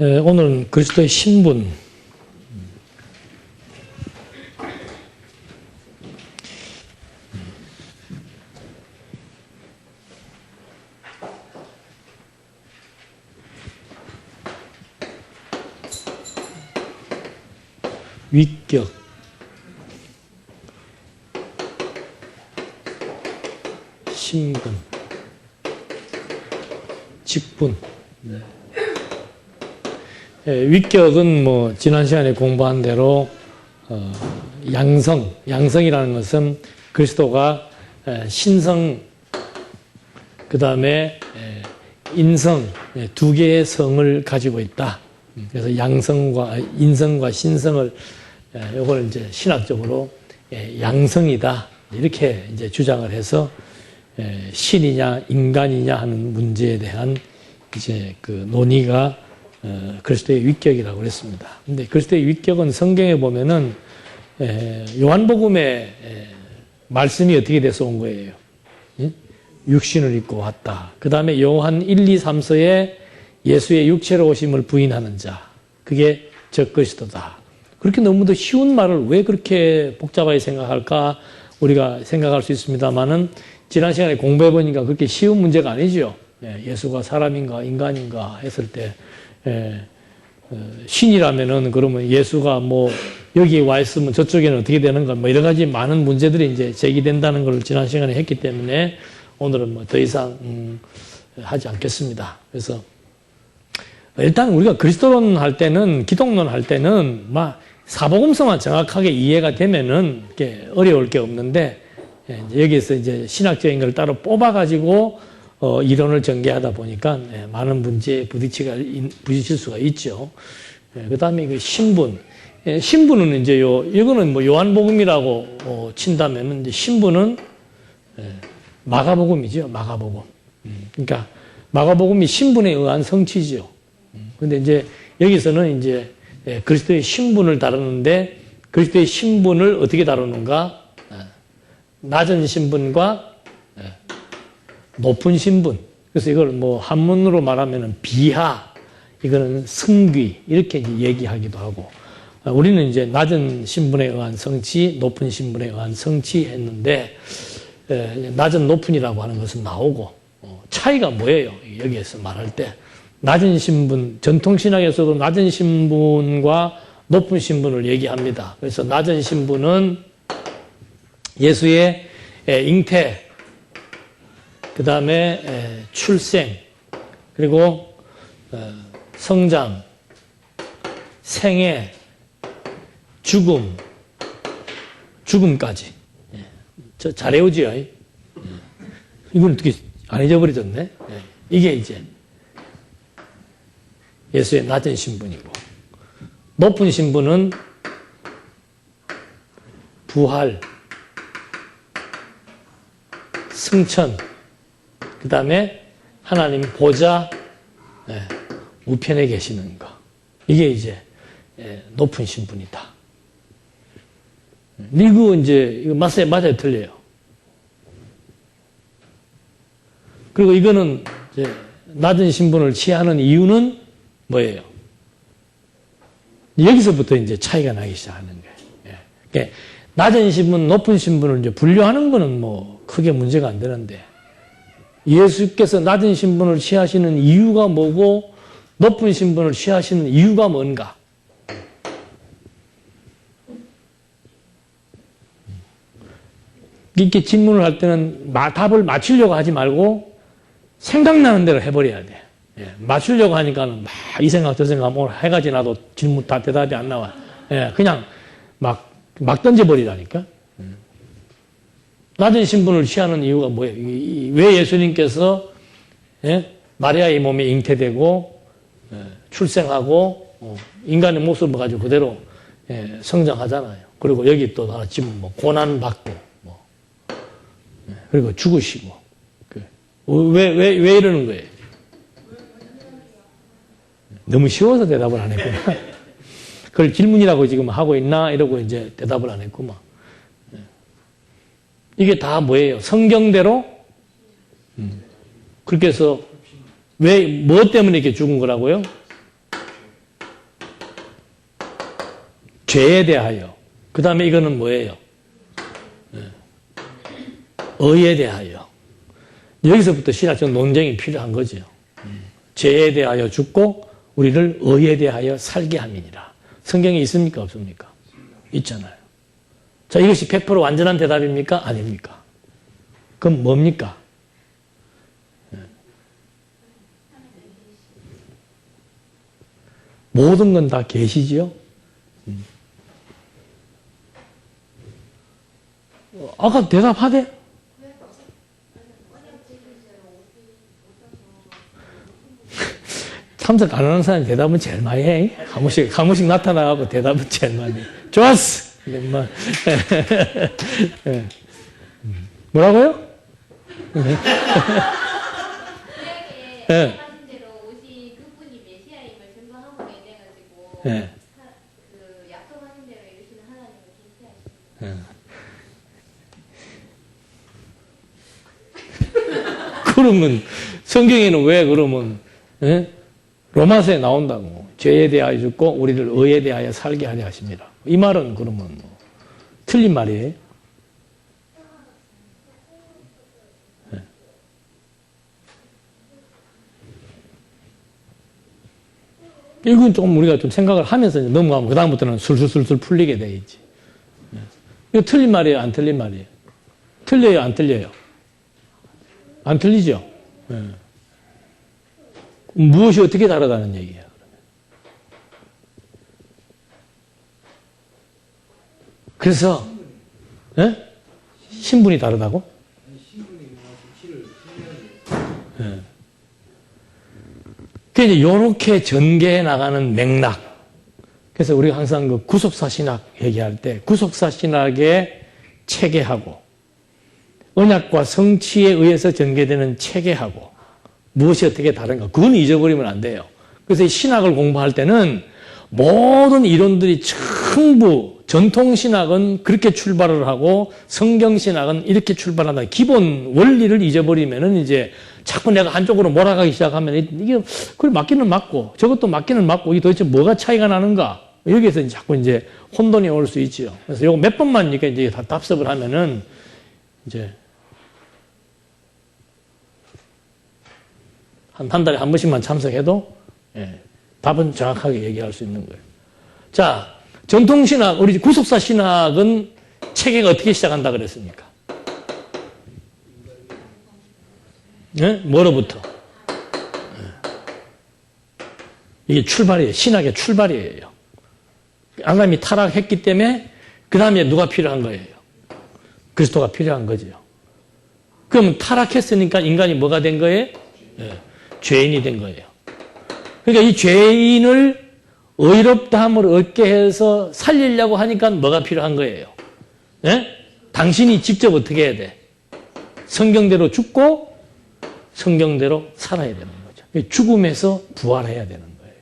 오늘은 그리스도의 신분, 위격, 신분, 직분. 위격은 뭐 지난 시간에 공부한 대로 양성이라는 것은 그리스도가 신성, 그 다음에 인성, 두 개의 성을 가지고 있다. 그래서 양성과 인성과 신성을 요걸 이제 신학적으로 양성이다 이렇게 이제 주장을 해서 신이냐 인간이냐 하는 문제에 대한 이제 그 논의가 그리스도의 위격이라고 그랬습니다. 근데 그리스도의 위격은 성경에 보면은 요한복음에 말씀이 어떻게 돼서 온 거예요? 육신을 입고 왔다. 그 다음에 요한 1, 2, 3서에 예수의 육체로 오심을 부인하는 자, 그게 적그리스도다. 그렇게 너무도 쉬운 말을 왜 그렇게 복잡하게 생각할까? 우리가 생각할 수 있습니다만은 지난 시간에 공부해 보니까 그렇게 쉬운 문제가 아니죠. 예수가 사람인가 인간인가 했을 때 신이라면은 그러면 예수가 뭐 여기 와 있으면 저쪽에는 어떻게 되는가 뭐 여러 가지 많은 문제들이 이제 제기된다는 걸 지난 시간에 했기 때문에 오늘은 뭐 더 이상 하지 않겠습니다. 그래서 일단 우리가 그리스도론 할 때는 기독론 할 때는 막 사복음서만 정확하게 이해가 되면은 이렇게 어려울 게 없는데 여기서 이제 신학적인 걸 따로 뽑아가지고 이론을 전개하다 보니까 많은 문제에 부딪힐 수가 있죠. 그 다음에 그 신분. 신분은 이제 이거는 뭐 요한복음이라고 친다면은 이제 신분은 마가복음이죠. 마가복음. 그러니까 마가복음이 신분에 의한 성취지요. 근데 이제 여기서는 이제 그리스도의 신분을 다루는데 그리스도의 신분을 어떻게 다루는가? 낮은 신분과 높은 신분. 그래서 이걸 뭐 한문으로 말하면은 비하, 이거는 승귀 이렇게 이제 얘기하기도 하고. 우리는 이제 낮은 신분에 의한 성취, 높은 신분에 의한 성취했는데 낮은 높은이라고 하는 것은 나오고 차이가 뭐예요? 여기에서 말할 때 낮은 신분, 전통 신학에서도 낮은 신분과 높은 신분을 얘기합니다. 그래서 낮은 신분은 예수의 잉태, 그 다음에 출생, 그리고 성장, 생애, 죽음까지. 잘 외우지요? 이건 어떻게 안 잊어버려졌네? 이게 이제 예수의 낮은 신분이고, 높은 신분은 부활, 승천, 그 다음에 하나님 보좌 우편에 계시는 거. 이게 이제 높은 신분이다. 이거 이제 이거 맞아요, 틀려요. 그리고 이거는 이제 낮은 신분을 취하는 이유는 뭐예요? 여기서부터 이제 차이가 나기 시작하는 거예요. 그러니까 낮은 신분, 높은 신분을 이제 분류하는 거는 뭐 크게 문제가 안 되는데 예수께서 낮은 신분을 취하시는 이유가 뭐고 높은 신분을 취하시는 이유가 뭔가? 이렇게 질문을 할 때는 답을 맞추려고 하지 말고 생각나는 대로 해버려야 돼. 맞추려고 하니까는 막 이 생각 저 생각 뭐 해가지 나도 질문 다 대답이 안 나와. 그냥 막 던져버리라니까. 낮은 신분을 취하는 이유가 뭐예요? 왜 예수님께서 마리아의 몸에 잉태되고 출생하고 인간의 모습을 가지고 그대로 성장하잖아요. 그리고 여기 또 지금 뭐 고난 받고 그리고 죽으시고 왜 이러는 거예요? 너무 쉬워서 대답을 안 했구나. 그걸 질문이라고 지금 하고 있나 이러고 이제 대답을 안 했구만. 이게 다 뭐예요? 성경대로 그렇게 해서 왜, 뭐 때문에 이렇게 죽은 거라고요? 죄에 대하여. 그 다음에 이거는 뭐예요? 의에 대하여. 여기서부터 신학적 논쟁이 필요한 거죠. 죄에 대하여 죽고 우리를 의에 대하여 살게 함이니라. 성경에 있습니까? 없습니까? 있잖아요. 자, 이것이 100% 완전한 대답입니까? 아닙니까? 그럼 뭡니까? 모든 건 다 계시지요? 아까 대답하대? 참석 안 하는 사람이 대답은 제일 많이 해. 한 번씩 나타나고 대답은 제일 많이 해. 좋았어! 뭐라고요? 네. 네. 그 약속하신 대로 이루시는 하나님을 계시하십니다. 그러면 성경에는 왜 그러면 로마서에 나온다고 죄에 대하여 죽고 우리를 의에 대하여 살게 하려 하십니다. 이 말은 그러면 뭐 틀린 말이에요. 이건 좀 우리가 좀 생각을 하면서 넘어가면 그다음부터는 술술술술 풀리게 돼 있지. 이거 틀린 말이에요? 안 틀린 말이에요? 틀려요? 안 틀려요? 안 틀리죠? 무엇이 어떻게 다르다는 얘기예요? 그래서 신분이 다르다고? 그래서 이렇게 전개해 나가는 맥락. 그래서 우리가 항상 그 구속사 신학 얘기할 때 구속사 신학의 체계하고 언약과 성취에 의해서 전개되는 체계하고 무엇이 어떻게 다른가. 그건 잊어버리면 안 돼요. 그래서 이 신학을 공부할 때는 모든 이론들이 전부 전통신학은 그렇게 출발을 하고 성경신학은 이렇게 출발한다. 기본 원리를 잊어버리면은 이제 자꾸 내가 한쪽으로 몰아가기 시작하면 이게 그걸 맞기는 맞고 저것도 맞기는 맞고 이게 도대체 뭐가 차이가 나는가. 여기에서 자꾸 이제 혼돈이 올 수 있지요. 그래서 요거 몇 번만 이제 다 답습을 하면은 이제 한 달에 한 번씩만 참석해도 답은 정확하게 얘기할 수 있는 거예요. 자, 전통신학, 우리 구속사 신학은 체계가 어떻게 시작한다 그랬습니까? 뭐로부터? 이게 출발이에요. 신학의 출발이에요. 아담이 타락했기 때문에 그 다음에 누가 필요한 거예요? 그리스도가 필요한 거죠. 그럼 타락했으니까 인간이 뭐가 된 거예요? 죄인이 된 거예요. 그러니까 이 죄인을 의롭다함을 얻게 해서 살리려고 하니까 뭐가 필요한 거예요? 당신이 직접 어떻게 해야 돼? 성경대로 죽고 성경대로 살아야 되는 거죠. 죽음에서 부활해야 되는 거예요.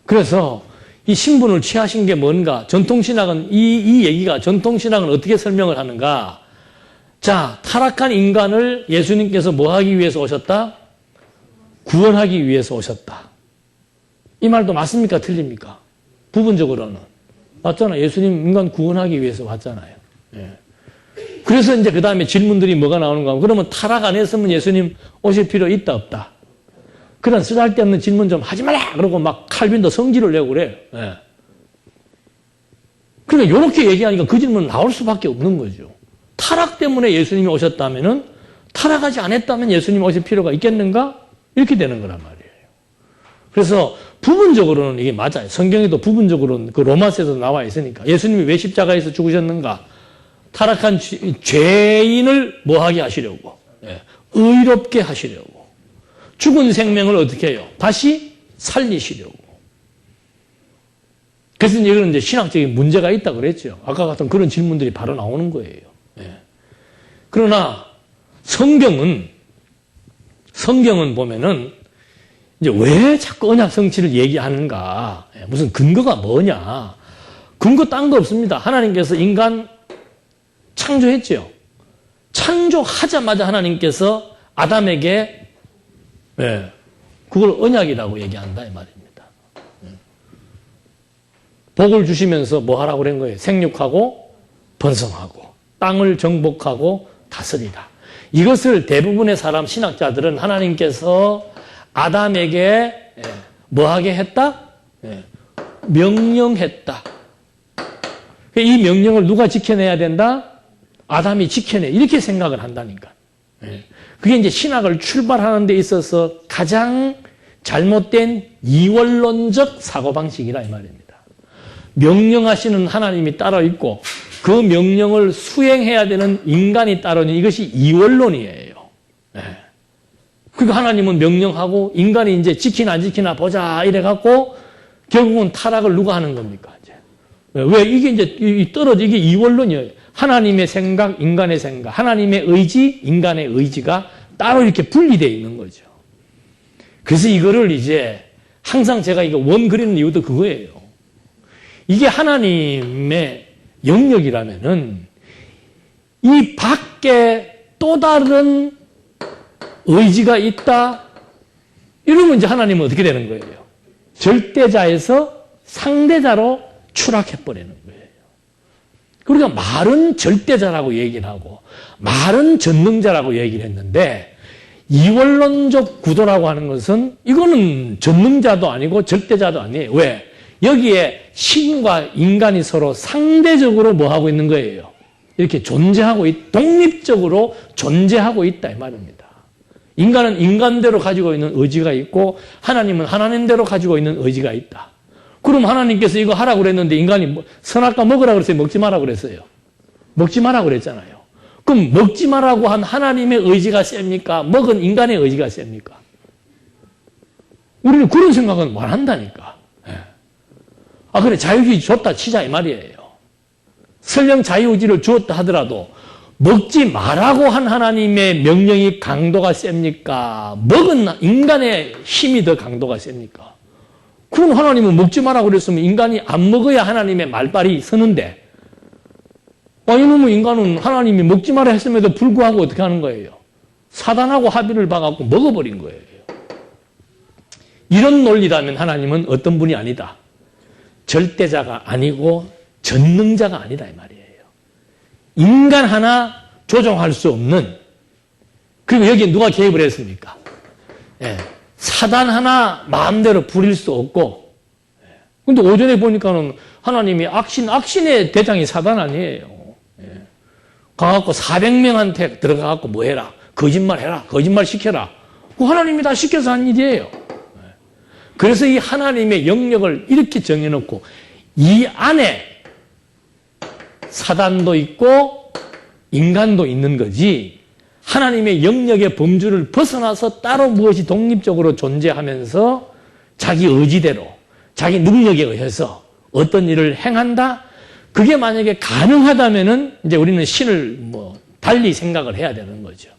그래서 이 신분을 취하신 게 뭔가? 전통신학은 이 얘기가 전통신학은 어떻게 설명을 하는가? 자, 타락한 인간을 예수님께서 뭐 하기 위해서 오셨다? 구원하기 위해서 오셨다. 이 말도 맞습니까? 틀립니까? 부분적으로는. 맞잖아요. 예수님 인간 구원하기 위해서 왔잖아요. 그래서 이제 그 다음에 질문들이 뭐가 나오는가 하면 그러면 타락 안 했으면 예수님 오실 필요 있다 없다. 그런 쓰잘데없는 질문 좀 하지 마라! 그러고 막 칼빈도 성질을 내고 그래요. 그러니까 이렇게 얘기하니까 그 질문은 나올 수밖에 없는 거죠. 타락 때문에 예수님이 오셨다면은 타락하지 않았다면 예수님이 오실 필요가 있겠는가? 이렇게 되는 거란 말이에요. 그래서 부분적으로는 이게 맞아요. 성경에도 부분적으로는 그 로마서에서 나와 있으니까. 예수님이 왜 십자가에서 죽으셨는가? 타락한 죄인을 뭐하게 하시려고? 의롭게 하시려고. 죽은 생명을 어떻게 해요? 다시 살리시려고. 그래서 이거는 이제 신학적인 문제가 있다 그랬죠. 아까 같은 그런 질문들이 바로 나오는 거예요. 그러나 성경은 보면은 이제 왜 자꾸 언약 성취를 얘기하는가? 무슨 근거가 뭐냐? 근거 딴 거 없습니다. 하나님께서 인간 창조했죠. 창조하자마자 하나님께서 아담에게 그걸 언약이라고 얘기한다 이 말입니다. 복을 주시면서 뭐 하라고 그런 거예요? 생육하고 번성하고 땅을 정복하고 다스리라. 이것을 대부분의 사람 신학자들은 하나님께서 아담에게 뭐 하게 했다? 명령했다. 이 명령을 누가 지켜내야 된다? 아담이 지켜내. 이렇게 생각을 한다니까. 그게 이제 신학을 출발하는 데 있어서 가장 잘못된 이원론적 사고방식이라 이 말입니다. 명령하시는 하나님이 따로 있고 그 명령을 수행해야 되는 인간이 따로 있는 이것이 이원론이에요. 그러니까 하나님은 명령하고 인간이 이제 지키나 안 지키나 보자 이래갖고 결국은 타락을 누가 하는 겁니까? 이제. 왜 이게 이제 떨어지게 이원론이에요. 하나님의 생각, 인간의 생각, 하나님의 의지, 인간의 의지가 따로 이렇게 분리되어 있는 거죠. 그래서 이거를 이제 항상 제가 이거 원 그리는 이유도 그거예요. 이게 하나님의 영역이라면은 이 밖에 또 다른 의지가 있다. 이러면 이제 하나님은 어떻게 되는 거예요? 절대자에서 상대자로 추락해버리는 거예요. 그러니까 말은 절대자라고 얘기를 하고 말은 전능자라고 얘기를 했는데 이원론적 구도라고 하는 것은 이거는 전능자도 아니고 절대자도 아니에요. 왜? 여기에 신과 인간이 서로 상대적으로 뭐 하고 있는 거예요? 이렇게 존재하고 독립적으로 존재하고 있다 이 말입니다. 인간은 인간대로 가지고 있는 의지가 있고 하나님은 하나님대로 가지고 있는 의지가 있다. 그럼 하나님께서 이거 하라고 그랬는데 인간이 선악과 먹으라 그랬어요? 먹지 마라 그랬어요? 먹지 마라 그랬잖아요. 그럼 먹지 마라고 한 하나님의 의지가 셉니까? 먹은 인간의 의지가 셉니까? 우리는 그런 생각은 안 한다니까. 아, 그래, 자유주의 줬다 치자, 이 말이에요. 설령 자유의지를 주었다 하더라도, 먹지 말라고 한 하나님의 명령이 강도가 셉니까? 먹은 인간의 힘이 더 강도가 셉니까? 그럼 하나님은 먹지 마라고 그랬으면 인간이 안 먹어야 하나님의 말발이 서는데, 이놈의 인간은 하나님이 먹지 마라 했음에도 불구하고 어떻게 하는 거예요? 사단하고 합의를 봐갖고 먹어버린 거예요. 이런 논리라면 하나님은 어떤 분이 아니다. 절대자가 아니고 전능자가 아니다 이 말이에요. 인간 하나 조종할 수 없는, 그리고 여기에 누가 개입을 했습니까? 사단 하나 마음대로 부릴 수 없고, 근데 오전에 보니까는 하나님이 악신의 대장이 사단 아니에요. 가갖고 400명한테 들어가갖고 뭐 해라? 거짓말 해라. 거짓말 시켜라. 그 하나님이 다 시켜서 한 일이에요. 그래서 이 하나님의 영역을 이렇게 정해놓고 이 안에 사단도 있고 인간도 있는 거지 하나님의 영역의 범주를 벗어나서 따로 무엇이 독립적으로 존재하면서 자기 의지대로 자기 능력에 의해서 어떤 일을 행한다? 그게 만약에 가능하다면은 이제 우리는 신을 뭐 달리 생각을 해야 되는 거죠.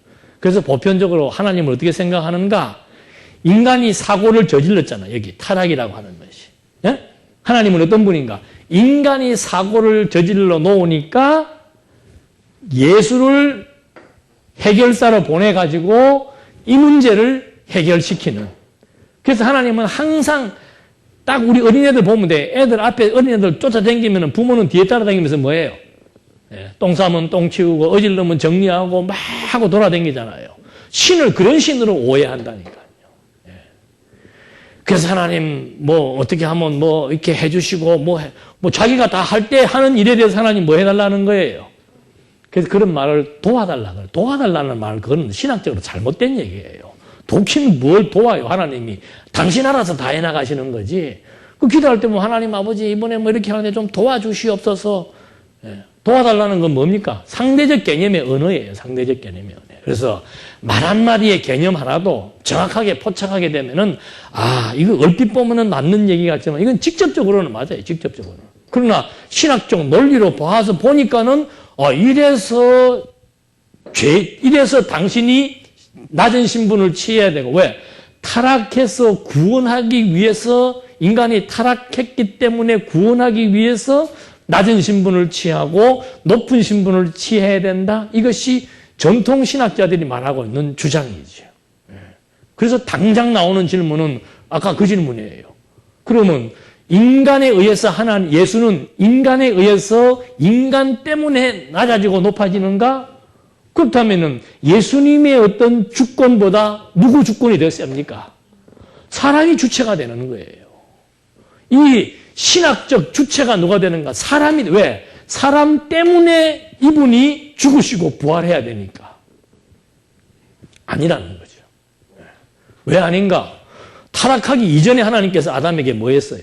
그래서 보편적으로 하나님을 어떻게 생각하는가? 인간이 사고를 저질렀잖아. 여기 타락이라고 하는 것이. 예? 하나님은 어떤 분인가? 인간이 사고를 저질러 놓으니까 예수를 해결사로 보내가지고 이 문제를 해결시키는. 그래서 하나님은 항상 딱 우리 어린애들 보면 돼. 애들 앞에 어린애들 쫓아다니면 부모는 뒤에 따라다니면서 뭐예요? 똥 싸면 똥 치우고 어질러면 정리하고 막 하고 돌아다니잖아요. 신을 그런 신으로 오해한다니까요. 그래서 하나님 뭐 어떻게 하면 뭐 이렇게 해주시고 뭐 자기가 다 할 때 하는 일에 대해서 하나님 뭐 해달라는 거예요. 그래서 그런 말을 도와달라는 말 그건 신학적으로 잘못된 얘기예요. 돕기는 뭘 도와요 하나님이. 당신 알아서 다 해나가시는 거지. 그 기도할 때 뭐 하나님 아버지 이번에 뭐 이렇게 하는데 좀 도와주시옵소서. 도와달라는 건 뭡니까? 상대적 개념의 언어예요. 상대적 개념의 언어. 그래서 말 한마디의 개념 하나도 정확하게 포착하게 되면은 이거 얼핏 보면은 맞는 얘기 같지만 이건 직접적으로는 맞아요. 직접적으로는. 그러나 신학적 논리로 봐서 보니까는 이래서 당신이 낮은 신분을 취해야 되고 왜? 타락해서 구원하기 위해서 인간이 타락했기 때문에 구원하기 위해서 낮은 신분을 취하고 높은 신분을 취해야 된다. 이것이 전통 신학자들이 말하고 있는 주장이죠. 그래서 당장 나오는 질문은 아까 그 질문이에요. 그러면 인간에 의해서 예수는 인간에 의해서 인간 때문에 낮아지고 높아지는가? 그렇다면은 예수님의 어떤 주권보다 누구 주권이 더 셉니까? 사람이 주체가 되는 거예요. 이 신학적 주체가 누가 되는가? 사람이, 왜? 사람 때문에 이분이 죽으시고 부활해야 되니까. 아니라는 거죠. 왜 아닌가? 타락하기 이전에 하나님께서 아담에게 뭐 했어요?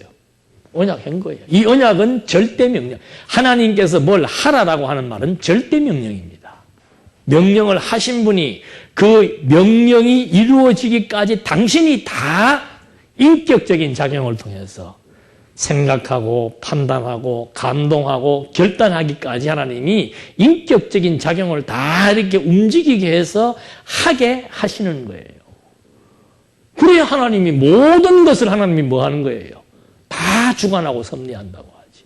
언약한 거예요. 이 언약은 절대 명령. 하나님께서 뭘 하라라고 하는 말은 절대 명령입니다. 명령을 하신 분이 그 명령이 이루어지기까지 당신이 다 인격적인 작용을 통해서 생각하고 판단하고 감동하고 결단하기까지 하나님이 인격적인 작용을 다 이렇게 움직이게 해서 하게 하시는 거예요. 그래야 하나님이 모든 것을 하나님이 뭐 하는 거예요? 다 주관하고 섭리한다고 하지.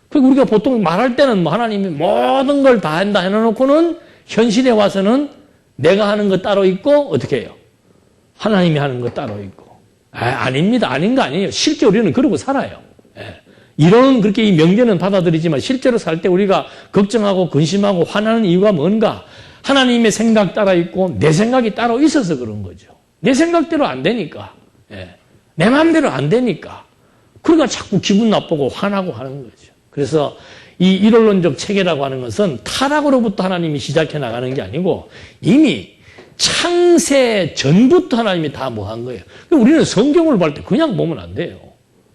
그리고 우리가 보통 말할 때는 뭐 하나님이 모든 걸 다 한다 해놓고는 현실에 와서는 내가 하는 거 따로 있고 어떻게 해요? 하나님이 하는 거 따로 있고. 아닙니다. 아닌 거 아니에요. 실제 우리는 그러고 살아요. 이런 그렇게 이 명제는 받아들이지만 실제로 살 때 우리가 걱정하고 근심하고 화나는 이유가 뭔가? 하나님의 생각 따라 있고 내 생각이 따로 있어서 그런 거죠. 내 생각대로 안 되니까. 내 마음대로 안 되니까. 그러니까 자꾸 기분 나쁘고 화나고 하는 거죠. 그래서 이 일원론적 체계라고 하는 것은 타락으로부터 하나님이 시작해 나가는 게 아니고 이미 창세 전부터 하나님이 다 뭐 한 거예요. 우리는 성경을 볼 때 그냥 보면 안 돼요.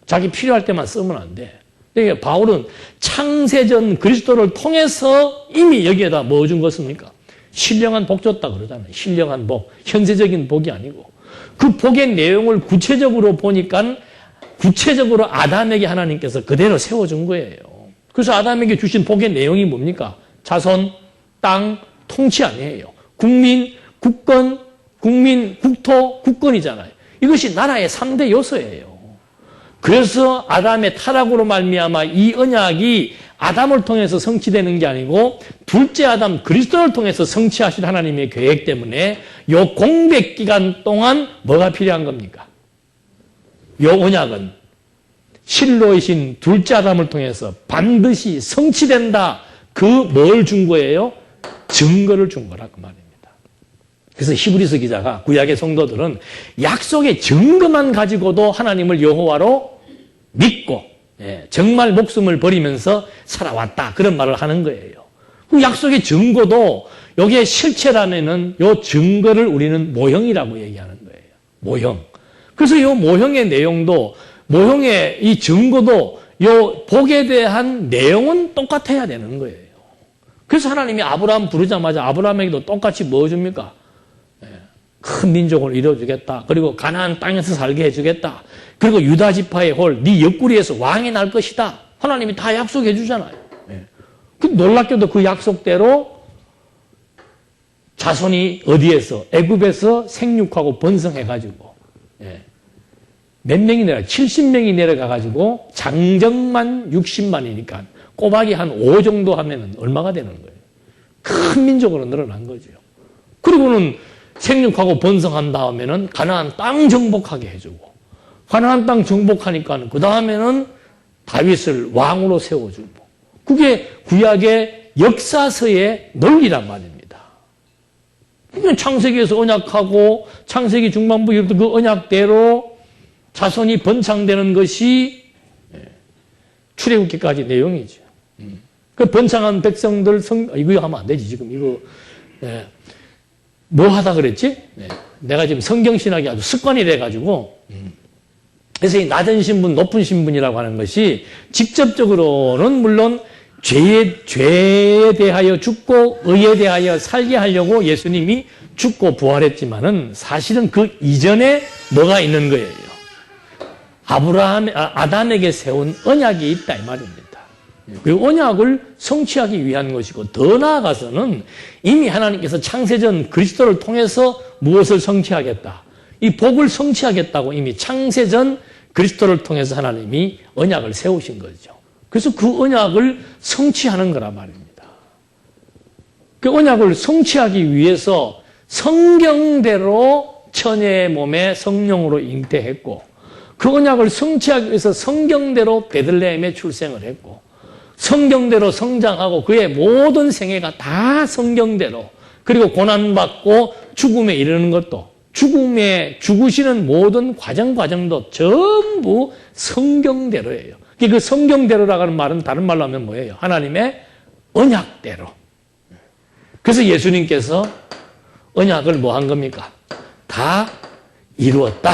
자기 필요할 때만 쓰면 안 돼. 그러니까 바울은 창세전 그리스도를 통해서 이미 여기에다 뭐 준 것입니까? 신령한 복 줬다 그러잖아요. 신령한 복. 현세적인 복이 아니고. 그 복의 내용을 구체적으로 보니까 구체적으로 아담에게 하나님께서 그대로 세워준 거예요. 그래서 아담에게 주신 복의 내용이 뭡니까? 자손, 땅, 통치 아니에요. 국민, 국권, 국민, 국토, 국권이잖아요. 이것이 나라의 3대 요소예요. 그래서 아담의 타락으로 말미암아 이 언약이 아담을 통해서 성취되는 게 아니고 둘째 아담 그리스도를 통해서 성취하실 하나님의 계획 때문에 요 공백 기간 동안 뭐가 필요한 겁니까? 요 언약은 실로이신 둘째 아담을 통해서 반드시 성취된다. 그 뭘 준 거예요? 증거를 준 거라 그 말입니다. 그래서 히브리서 기자가 구약의 성도들은 약속의 증거만 가지고도 하나님을 여호와로 믿고 정말 목숨을 버리면서 살아왔다. 그런 말을 하는 거예요. 그 약속의 증거도 여기에 실체라면은 요 증거를 우리는 모형이라고 얘기하는 거예요. 모형. 그래서 요 모형의 내용도 모형의 이 증거도 요 복에 대한 내용은 똑같아야 되는 거예요. 그래서 하나님이 아브라함 부르자마자 아브라함에게도 똑같이 뭐 줍니까? 큰 민족을 이루어주겠다. 그리고 가나안 땅에서 살게 해주겠다. 그리고 유다 지파의 홀, 네 옆구리에서 왕이 날 것이다. 하나님이 다 약속해 주잖아요. 그 놀랍게도 그 약속대로 자손이 어디에서? 애굽에서 생육하고 번성해가지고 몇 명이 내려? 70명이 내려가가지고 장정만 60만이니까 꼬박이 한 5 정도 하면은 얼마가 되는 거예요? 큰 민족으로 늘어난 거죠. 그리고는 생육하고 번성한 다음에는 가나안 땅 정복하게 해주고 가나안 땅 정복하니까 그 다음에는 다윗을 왕으로 세워주고 그게 구약의 역사서의 논리란 말입니다. 창세기에서 언약하고 창세기 중반부부터 그 언약대로 자손이 번창되는 것이 출애굽기까지 내용이죠. 그 번창한 백성들 이거 하면 안 되지 지금 이거 뭐 하다 그랬지? 내가 지금 성경신학이 아주 습관이 돼가지고 그래서 이 낮은 신분, 높은 신분이라고 하는 것이 직접적으로는 물론 죄에 대하여 죽고 의에 대하여 살게 하려고 예수님이 죽고 부활했지만은 사실은 그 이전에 뭐가 있는 거예요? 아담에게 세운 언약이 있다 이 말입니다. 그 언약을 성취하기 위한 것이고 더 나아가서는 이미 하나님께서 창세전 그리스도를 통해서 무엇을 성취하겠다. 이 복을 성취하겠다고 이미 창세전 그리스도를 통해서 하나님이 언약을 세우신 거죠. 그래서 그 언약을 성취하는 거란 말입니다. 그 언약을 성취하기 위해서 성경대로 처녀의 몸에 성령으로 잉태했고 그 언약을 성취하기 위해서 성경대로 베들레헴에 출생을 했고 성경대로 성장하고 그의 모든 생애가 다 성경대로 그리고 고난받고 죽음에 이르는 것도 죽음에 죽으시는 모든 과정도 전부 성경대로예요. 그 성경대로라고 하는 말은 다른 말로 하면 뭐예요? 하나님의 언약대로. 그래서 예수님께서 언약을 뭐 한 겁니까? 다 이루었다.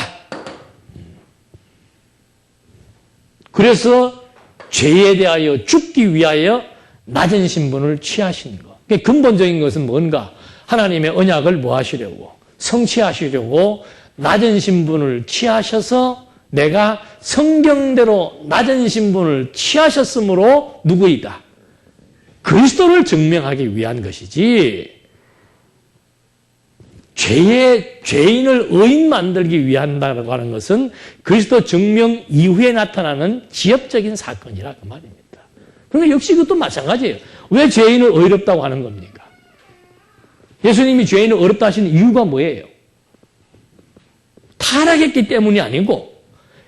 그래서 죄에 대하여 죽기 위하여 낮은 신분을 취하신 것. 근본적인 것은 뭔가? 하나님의 언약을 뭐 하시려고? 성취하시려고 낮은 신분을 취하셔서 내가 성경대로 낮은 신분을 취하셨으므로 누구이다? 그리스도를 증명하기 위한 것이지 죄인을 의인 만들기 위한다고 하는 것은 그리스도 증명 이후에 나타나는 지엽적인 사건이라 그 말입니다. 그러니까 역시 이것도 마찬가지예요. 왜 죄인을 의롭다고 하는 겁니까? 예수님이 죄인을 의롭다 하시는 이유가 뭐예요? 타락했기 때문이 아니고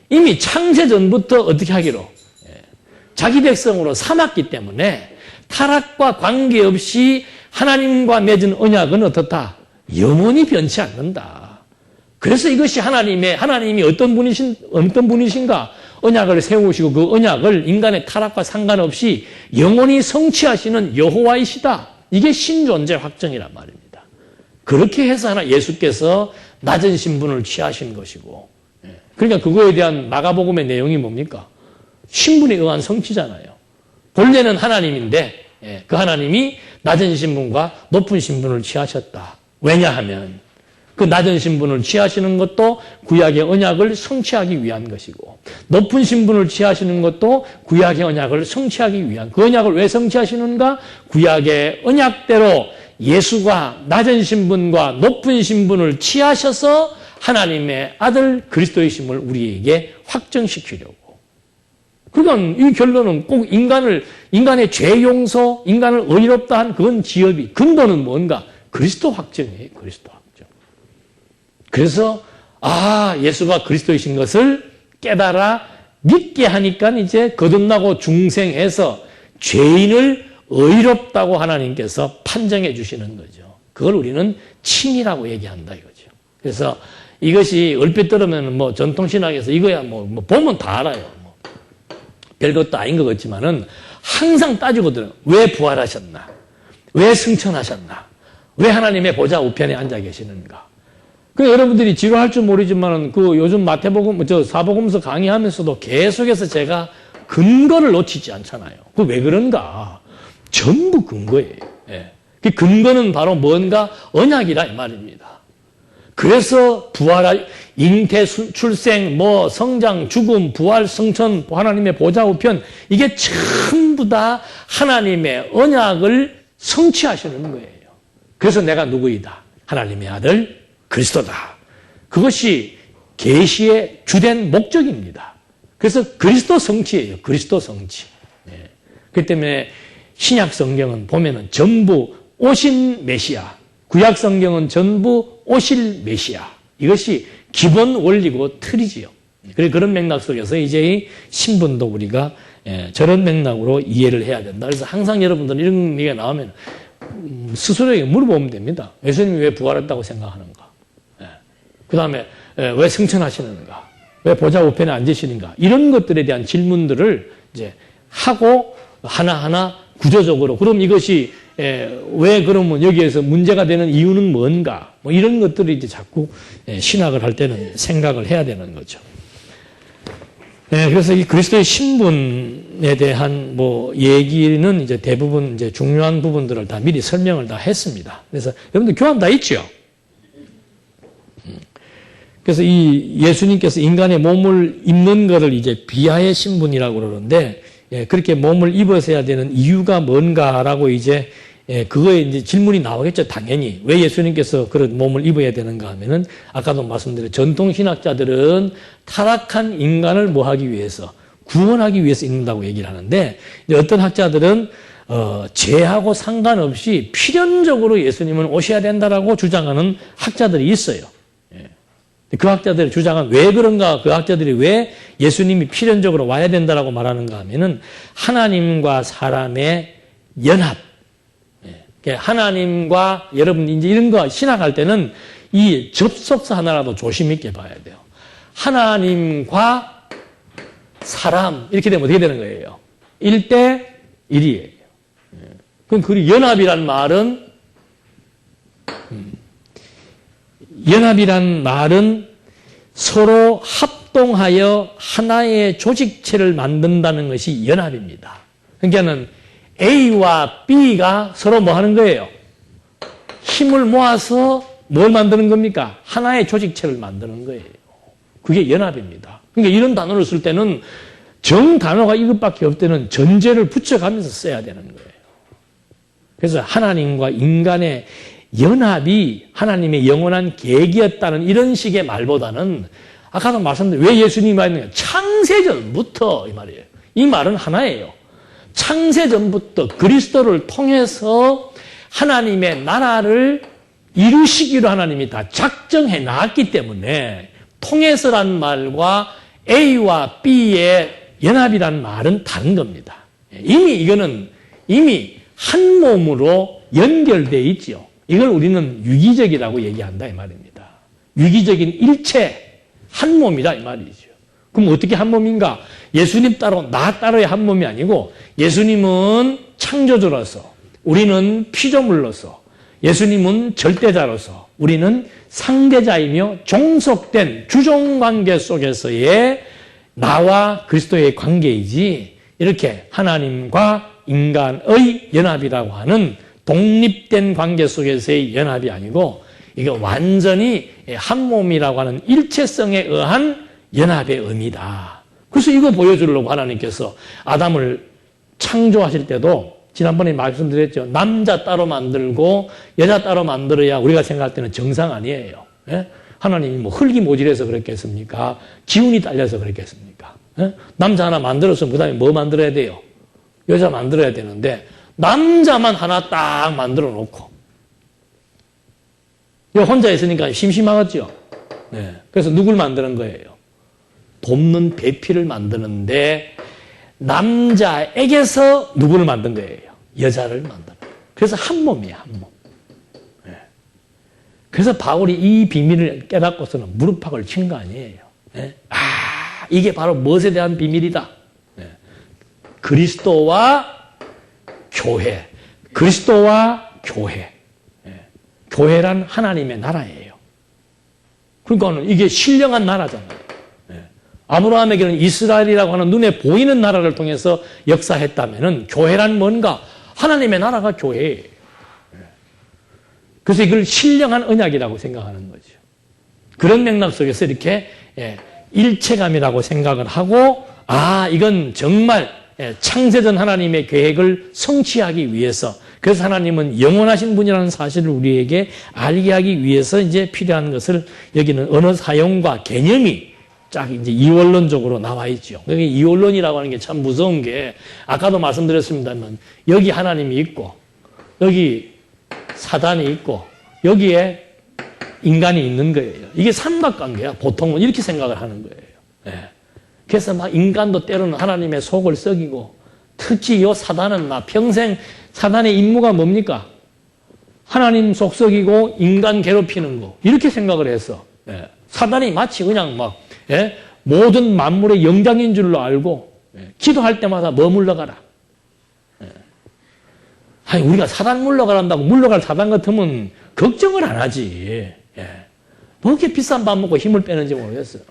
이미 창세 전부터 어떻게 하기로? 자기 백성으로 삼았기 때문에 타락과 관계없이 하나님과 맺은 언약은 어떻다? 영원히 변치 않는다. 그래서 이것이 하나님이 어떤 분이신가? 언약을 세우시고 그 언약을 인간의 타락과 상관없이 영원히 성취하시는 여호와이시다. 이게 신존재 확정이란 말입니다. 그렇게 해서 예수께서 낮은 신분을 취하신 것이고, 그러니까 그거에 대한 마가복음의 내용이 뭡니까? 신분에 의한 성취잖아요. 본래는 하나님인데 그 하나님이 낮은 신분과 높은 신분을 취하셨다. 왜냐하면 그 낮은 신분을 취하시는 것도 구약의 언약을 성취하기 위한 것이고 높은 신분을 취하시는 것도 구약의 언약을 성취하기 위한 그 언약을 왜 성취하시는가? 구약의 언약대로 예수가 낮은 신분과 높은 신분을 취하셔서 하나님의 아들 그리스도이심을 우리에게 확정시키려고. 그러니까 이 결론은 꼭 인간의 죄 용서, 인간을 의롭다 한 그건 지엽이 근본은 뭔가? 그리스도 확정이에요. 그리스도 확정. 그래서 예수가 그리스도이신 것을 깨달아 믿게 하니까 이제 거듭나고 중생해서 죄인을 의롭다고 하나님께서 판정해 주시는 거죠. 그걸 우리는 칭이라고 얘기한다 이거죠. 그래서 이것이 얼핏 들으면 뭐 전통신학에서 이거야 뭐 보면 다 알아요. 별것도 아닌 것 같지만은 항상 따지고 들어요. 왜 부활하셨나? 왜 승천하셨나? 왜 하나님의 보좌 우편에 앉아 계시는가? 그 여러분들이 지루할 줄 모르지만은 그 요즘 사복음서 강의하면서도 계속해서 제가 근거를 놓치지 않잖아요. 그 왜 그런가? 전부 근거예요. 그 근거는 바로 뭔가 언약이라 이 말입니다. 그래서 잉태, 출생, 성장, 죽음, 부활, 성천, 하나님의 보좌 우편 이게 전부 다 하나님의 언약을 성취하시는 거예요. 그래서 내가 누구이다? 하나님의 아들 그리스도다. 그것이 계시의 주된 목적입니다. 그래서 그리스도 성취예요. 그리스도 성취. 그렇기 때문에 신약 성경은 보면은 전부 오신 메시아, 구약 성경은 전부 오실 메시아. 이것이 기본 원리고 틀이지요. 그런 맥락 속에서 이제 이 신분도 우리가 저런 맥락으로 이해를 해야 된다. 그래서 항상 여러분들 이런 얘기가 나오면 스스로에게 물어보면 됩니다. 예수님이 왜 부활했다고 생각하는가? 그 다음에 왜 승천하시는가? 왜 보좌 우편에 앉으시는가? 이런 것들에 대한 질문들을 이제 하고 하나하나 구조적으로 그럼 이것이 왜 그러면 여기에서 문제가 되는 이유는 뭔가? 이런 것들을 이제 자꾸 신학을 할 때는 생각을 해야 되는 거죠. 그래서 이 그리스도의 신분에 대한 얘기는 이제 대부분 이제 중요한 부분들을 다 미리 설명을 다 했습니다. 그래서 여러분들 교환 다 있죠? 그래서 이 예수님께서 인간의 몸을 입는 것을 이제 비하의 신분이라고 그러는데 그렇게 몸을 입으셔야 되는 이유가 뭔가라고 이제 그거에 이제 질문이 나오겠죠, 당연히. 왜 예수님께서 그런 몸을 입어야 되는가 하면은, 아까도 말씀드린 전통신학자들은 타락한 인간을 뭐 하기 위해서, 구원하기 위해서 입는다고 얘기를 하는데, 어떤 학자들은, 죄하고 상관없이 필연적으로 예수님은 오셔야 된다라고 주장하는 학자들이 있어요. 그 학자들의 주장은 왜 그런가, 그 학자들이 왜 예수님이 필연적으로 와야 된다라고 말하는가 하면은 하나님과 사람의 연합. 하나님과 여러분 이제 이런 거 신학할 때는 이 접속사 하나라도 조심 있게 봐야 돼요. 하나님과 사람 이렇게 되면 어떻게 되는 거예요? 1대 1이에요. 그럼 그 연합이란 말은 서로 합동하여 하나의 조직체를 만든다는 것이 연합입니다. 그러니까는 A와 B가 서로 뭐 하는 거예요? 힘을 모아서 뭘 만드는 겁니까? 하나의 조직체를 만드는 거예요. 그게 연합입니다. 그러니까 이런 단어를 쓸 때는 정 단어가 이것밖에 없을 때는 전제를 붙여가면서 써야 되는 거예요. 그래서 하나님과 인간의 연합이 하나님의 영원한 계획이었다는 이런 식의 말보다는 아까도 말씀드린 왜 예수님이 말했느냐? 창세전부터 이 말이에요. 이 말은 하나예요. 창세전부터 그리스도를 통해서 하나님의 나라를 이루시기로 하나님이 다 작정해 놨기 때문에 통해서란 말과 A와 B의 연합이란 말은 다른 겁니다. 이미 한 몸으로 연결되어 있죠. 이걸 우리는 유기적이라고 얘기한다 이 말입니다. 유기적인 일체 한 몸이다 이 말이죠. 그럼 어떻게 한 몸인가? 예수님 따로 나 따로의 한 몸이 아니고 예수님은 창조주로서 우리는 피조물로서 예수님은 절대자로서 우리는 상대자이며 종속된 주종관계 속에서의 나와 그리스도의 관계이지 이렇게 하나님과 인간의 연합이라고 하는 독립된 관계 속에서의 연합이 아니고 이게 완전히 한 몸이라고 하는 일체성에 의한 연합의 의미다. 그래서 이거 보여주려고 하나님께서 아담을 창조하실 때도 지난번에 말씀드렸죠. 남자 따로 만들고 여자 따로 만들어야 우리가 생각할 때는 정상 아니에요. 예? 하나님이 뭐 흙이 모질해서 그랬겠습니까? 기운이 딸려서 그랬겠습니까? 예? 남자 하나 만들었으면 그 다음에 뭐 만들어야 돼요? 여자 만들어야 되는데 남자만 하나 딱 만들어 놓고 혼자 있으니까 심심하겠죠? 네. 그래서 누굴 만드는 거예요? 돕는 배필을 만드는데 남자에게서 누구를 만든 거예요? 여자를 만드는 거예요. 그래서 한 몸이에요, 한 몸. 네. 그래서 바울이 이 비밀을 깨닫고서는 무릎팍을 친 거 아니에요. 네. 이게 바로 무엇에 대한 비밀이다. 네. 그리스도와 교회. 그리스도와 교회. 네. 교회란 하나님의 나라예요. 그러니까 이게 신령한 나라잖아요. 아브라함에게는 이스라엘이라고 하는 눈에 보이는 나라를 통해서 역사했다면 교회란 뭔가? 하나님의 나라가 교회예요. 그래서 이걸 신령한 언약이라고 생각하는 거죠. 그런 맥락 속에서 이렇게 일체감이라고 생각을 하고 이건 정말 창세전 하나님의 계획을 성취하기 위해서 그래서 하나님은 영원하신 분이라는 사실을 우리에게 알게 하기 위해서 이제 필요한 것을 여기는 언어 사용과 개념이 쫙 이제 이원론적으로 나와 있죠. 여기 이원론이라고 하는 게 참 무서운 게 아까도 말씀드렸습니다만 여기 하나님이 있고 여기 사단이 있고 여기에 인간이 있는 거예요. 이게 삼각관계야. 보통은 이렇게 생각을 하는 거예요. 네. 그래서 막 인간도 때로는 하나님의 속을 썩이고 특히 이 사단은 막 평생 사단의 임무가 뭡니까? 하나님 속 썩이고 인간 괴롭히는 거 이렇게 생각을 했어. 네. 사단이 마치 그냥 막 모든 만물의 영장인 줄로 알고 기도할 때마다 뭐 물러가라. 아니 우리가 사단 물러가란다고 물러갈 사단 같으면 걱정을 안 하지. 뭐 이렇게 비싼 밥 먹고 힘을 빼는지 모르겠어요.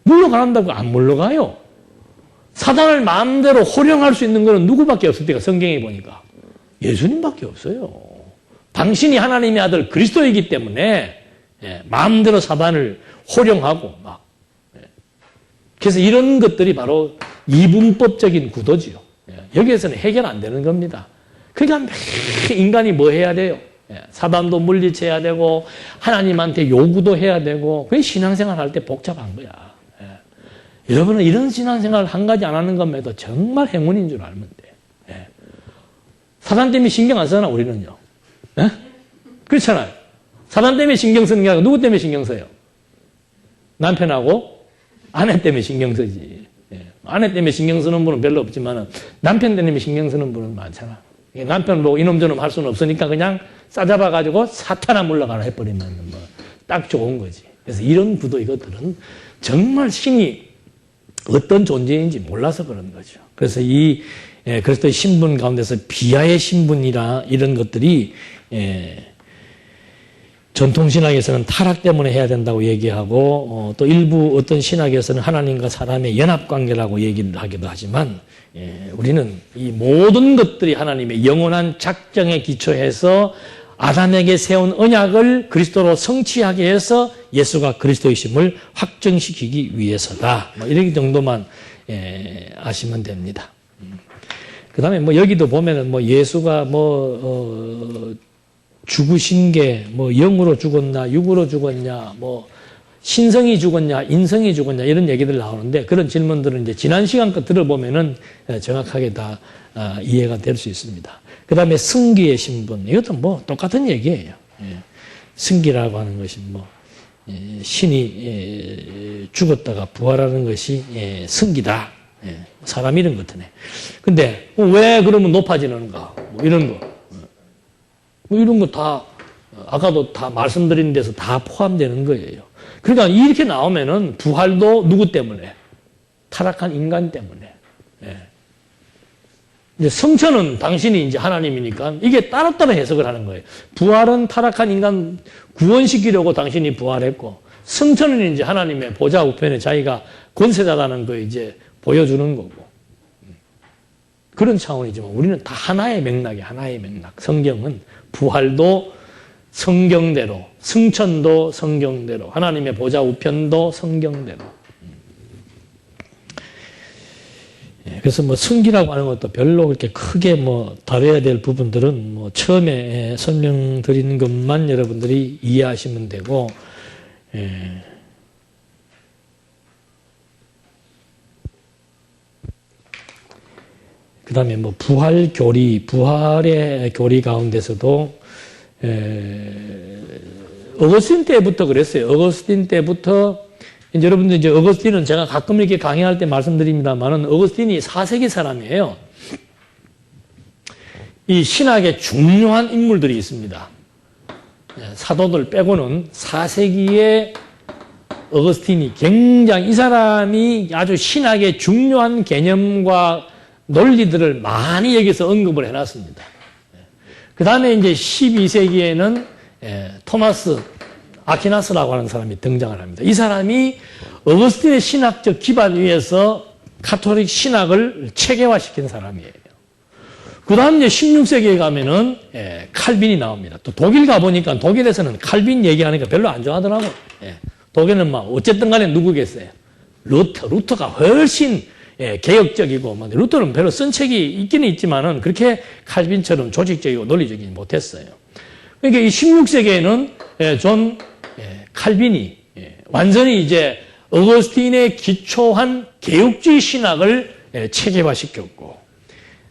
물러가란다고 안 물러가요. 사단을 마음대로 호령할 수 있는 것은 누구밖에 없을 때가 성경에 보니까 예수님밖에 없어요. 당신이 하나님의 아들 그리스도이기 때문에 마음대로 사단을 호령하고 막 그래서 이런 것들이 바로 이분법적인 구도지요. 여기에서는 해결 안 되는 겁니다. 그러니까 인간이 뭐 해야 돼요? 사단도 물리쳐야 되고 하나님한테 요구도 해야 되고 그게 신앙생활 할 때 복잡한 거야. 여러분은 이런 신앙생활을 한 가지 안 하는 것만도 정말 행운인 줄 알면 돼. 사단 때문에 신경 안 쓰나 우리는요? 그렇잖아요. 사단 때문에 신경 쓰는 게 아니라 누구 때문에 신경 써요? 남편하고 아내 때문에 신경 쓰지. 예. 아내 때문에 신경 쓰는 분은 별로 없지만 남편 때문에 신경 쓰는 분은 많잖아. 남편 보고 이놈저놈 할 수는 없으니까 그냥 싸잡아가지고 사탄아 물러가라 해버리면 뭐 딱 좋은 거지. 그래서 이런 구도 이것들은 정말 신이 어떤 존재인지 몰라서 그런 거죠. 그래서 이 그리스도의 신분 가운데서 비하의 신분이라 이런 것들이 전통신학에서는 타락 때문에 해야 된다고 얘기하고 또 일부 어떤 신학에서는 하나님과 사람의 연합관계라고 얘기를 하기도 하지만 우리는 이 모든 것들이 하나님의 영원한 작정에 기초해서 아담에게 세운 언약을 그리스도로 성취하게 해서 예수가 그리스도이심을 확정시키기 위해서다. 뭐 이런 정도만 아시면 됩니다. 그 다음에 뭐 여기도 보면은 뭐 예수가 죽으신 게 뭐 영으로 죽었나 육으로 죽었냐 뭐 신성이 죽었냐 인성이 죽었냐 이런 얘기들 나오는데 그런 질문들은 이제 지난 시간 거 들어보면은 정확하게 다 이해가 될 수 있습니다. 그 다음에 승기의 신분 이것도 뭐 똑같은 얘기예요. 승기라고 하는 것이 뭐 신이 죽었다가 부활하는 것이 승기다. 사람 이름 같으네. 근데 왜 그러면 높아지는가? 뭐 이런 거. 뭐 이런 거 다 아까도 다 말씀드린 데서 다 포함되는 거예요. 그러니까 이렇게 나오면은 부활도 누구 때문에? 타락한 인간 때문에. 이제 성천은 당신이 이제 하나님이니까 이게 따로따로 해석을 하는 거예요. 부활은 타락한 인간 구원시키려고 당신이 부활했고, 성천은 이제 하나님의 보좌 우편에 자기가 권세자라는 거 이제 보여주는 거고. 그런 차원이지만 우리는 다 하나의 맥락이 하나의 맥락. 성경은 부활도 성경대로, 승천도 성경대로, 하나님의 보좌 우편도 성경대로. 그래서 뭐 승기라고 하는 것도 별로 그렇게 크게 뭐 다뤄야 될 부분들은 뭐 처음에 설명드린 것만 여러분들이 이해하시면 되고, 그 다음에 뭐 부활의 교리 가운데서도 어거스틴 때부터 그랬어요. 어거스틴 때부터 이제 여러분들 이제 어거스틴은 제가 가끔 이렇게 강의할 때 말씀드립니다만은 어거스틴이 4세기 사람이에요. 이 신학의 중요한 인물들이 있습니다. 사도들 빼고는 4세기에 어거스틴이 굉장히 이 사람이 아주 신학의 중요한 개념과 논리들을 많이 여기서 언급을 해놨습니다. 그 다음에 이제 12세기에는 토마스 아퀴나스라고 하는 사람이 등장을 합니다. 이 사람이 어거스틴의 신학적 기반 위에서 가톨릭 신학을 체계화시킨 사람이에요. 그 다음 이제 16세기에 가면은 칼빈이 나옵니다. 또 독일 가보니까 독일에서는 칼빈 얘기하니까 별로 안 좋아하더라고요. 독일은 막 어쨌든 간에 누구겠어요? 루터가 훨씬 개혁적이고, 루터는 별로 쓴 책이 있기는 있지만은 그렇게 칼빈처럼 조직적이고 논리적이지 못했어요. 그러니까 이 16세기에는 존 칼빈이 완전히 이제 어거스틴에 기초한 개혁주의 신학을 체계화시켰고,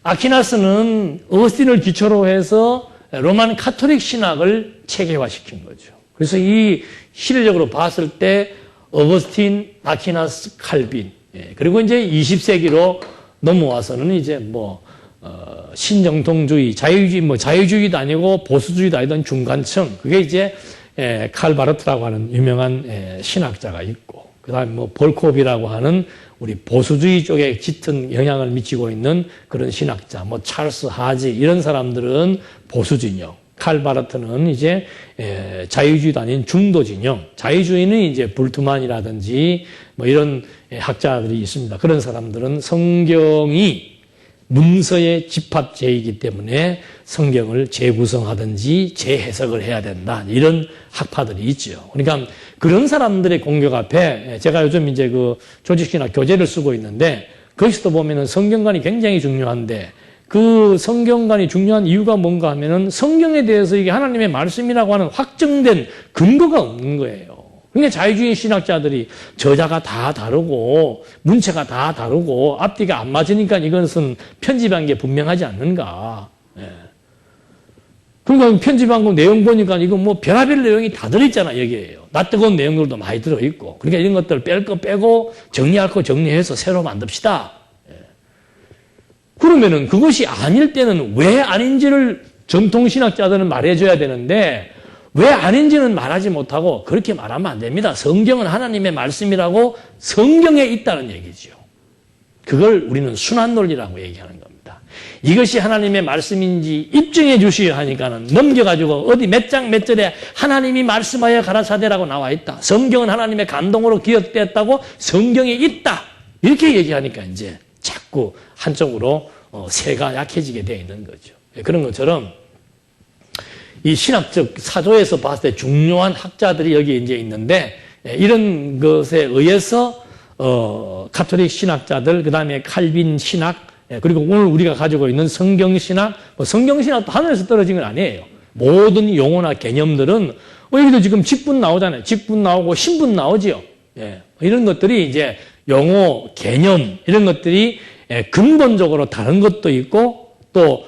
아퀴나스는 어거스틴을 기초로 해서 로만 카톨릭 신학을 체계화시킨 거죠. 그래서 이 시대적으로 봤을 때 어거스틴, 아퀴나스, 칼빈, 그리고 이제 20세기로 넘어와서는 이제 뭐 신정통주의, 자유주의, 자유주의도 아니고 보수주의도 아니던 중간층, 그게 이제 칼 바르트라고 하는 유명한 신학자가 있고, 그 다음에 뭐 볼코비라고 하는 우리 보수주의 쪽에 짙은 영향을 미치고 있는 그런 신학자, 뭐 찰스 하지 이런 사람들은 보수 진영, 칼 바르트는 이제 자유주의도 아닌 중도 진영, 자유주의는 이제 불트만이라든지 뭐 이런 학자들이 있습니다. 그런 사람들은 성경이 문서의 집합체이기 때문에 성경을 재구성하든지 재해석을 해야 된다. 이런 학파들이 있죠. 그러니까 그런 사람들의 공격 앞에 제가 요즘 이제 그 조직신학 교재를 쓰고 있는데 거기서도 보면은 성경관이 굉장히 중요한데 그 성경관이 중요한 이유가 뭔가 하면은 성경에 대해서 이게 하나님의 말씀이라고 하는 확정된 근거가 없는 거예요. 그러니까 자유주의 신학자들이 저자가 다 다르고 문체가 다 다르고 앞뒤가 안 맞으니까 이것은 편집한 게 분명하지 않는가. 그러니까 편집한 거 내용 보니까 이거 뭐 별의별 내용이 다 들어있잖아, 여기에요. 나 뜨거운 내용들도 많이 들어있고. 그러니까 이런 것들 뺄 거 빼고 정리할 거 정리해서 새로 만듭시다. 그러면은 그것이 아닐 때는 왜 아닌지를 전통신학자들은 말해줘야 되는데 왜 아닌지는 말하지 못하고 그렇게 말하면 안 됩니다. 성경은 하나님의 말씀이라고 성경에 있다는 얘기죠. 그걸 우리는 순환 논리라고 얘기하는 겁니다. 이것이 하나님의 말씀인지 입증해 주시려 하니까는 넘겨가지고 어디 몇 장 몇 절에 하나님이 말씀하여 가라사대라고 나와 있다. 성경은 하나님의 감동으로 기억되었다고 성경에 있다. 이렇게 얘기하니까 이제 자꾸 한쪽으로 세가 약해지게 되어 있는 거죠. 그런 것처럼 이 신학적 사조에서 봤을 때 중요한 학자들이 여기 이제 있는데 이런 것에 의해서 가톨릭 신학자들, 그 다음에 칼빈 신학, 그리고 오늘 우리가 가지고 있는 성경 신학, 성경 신학도 하늘에서 떨어진 건 아니에요. 모든 용어나 개념들은 여기도 지금 직분 나오잖아요. 직분 나오고 신분 나오지요. 이런 것들이 이제 용어, 개념 이런 것들이 근본적으로 다른 것도 있고 또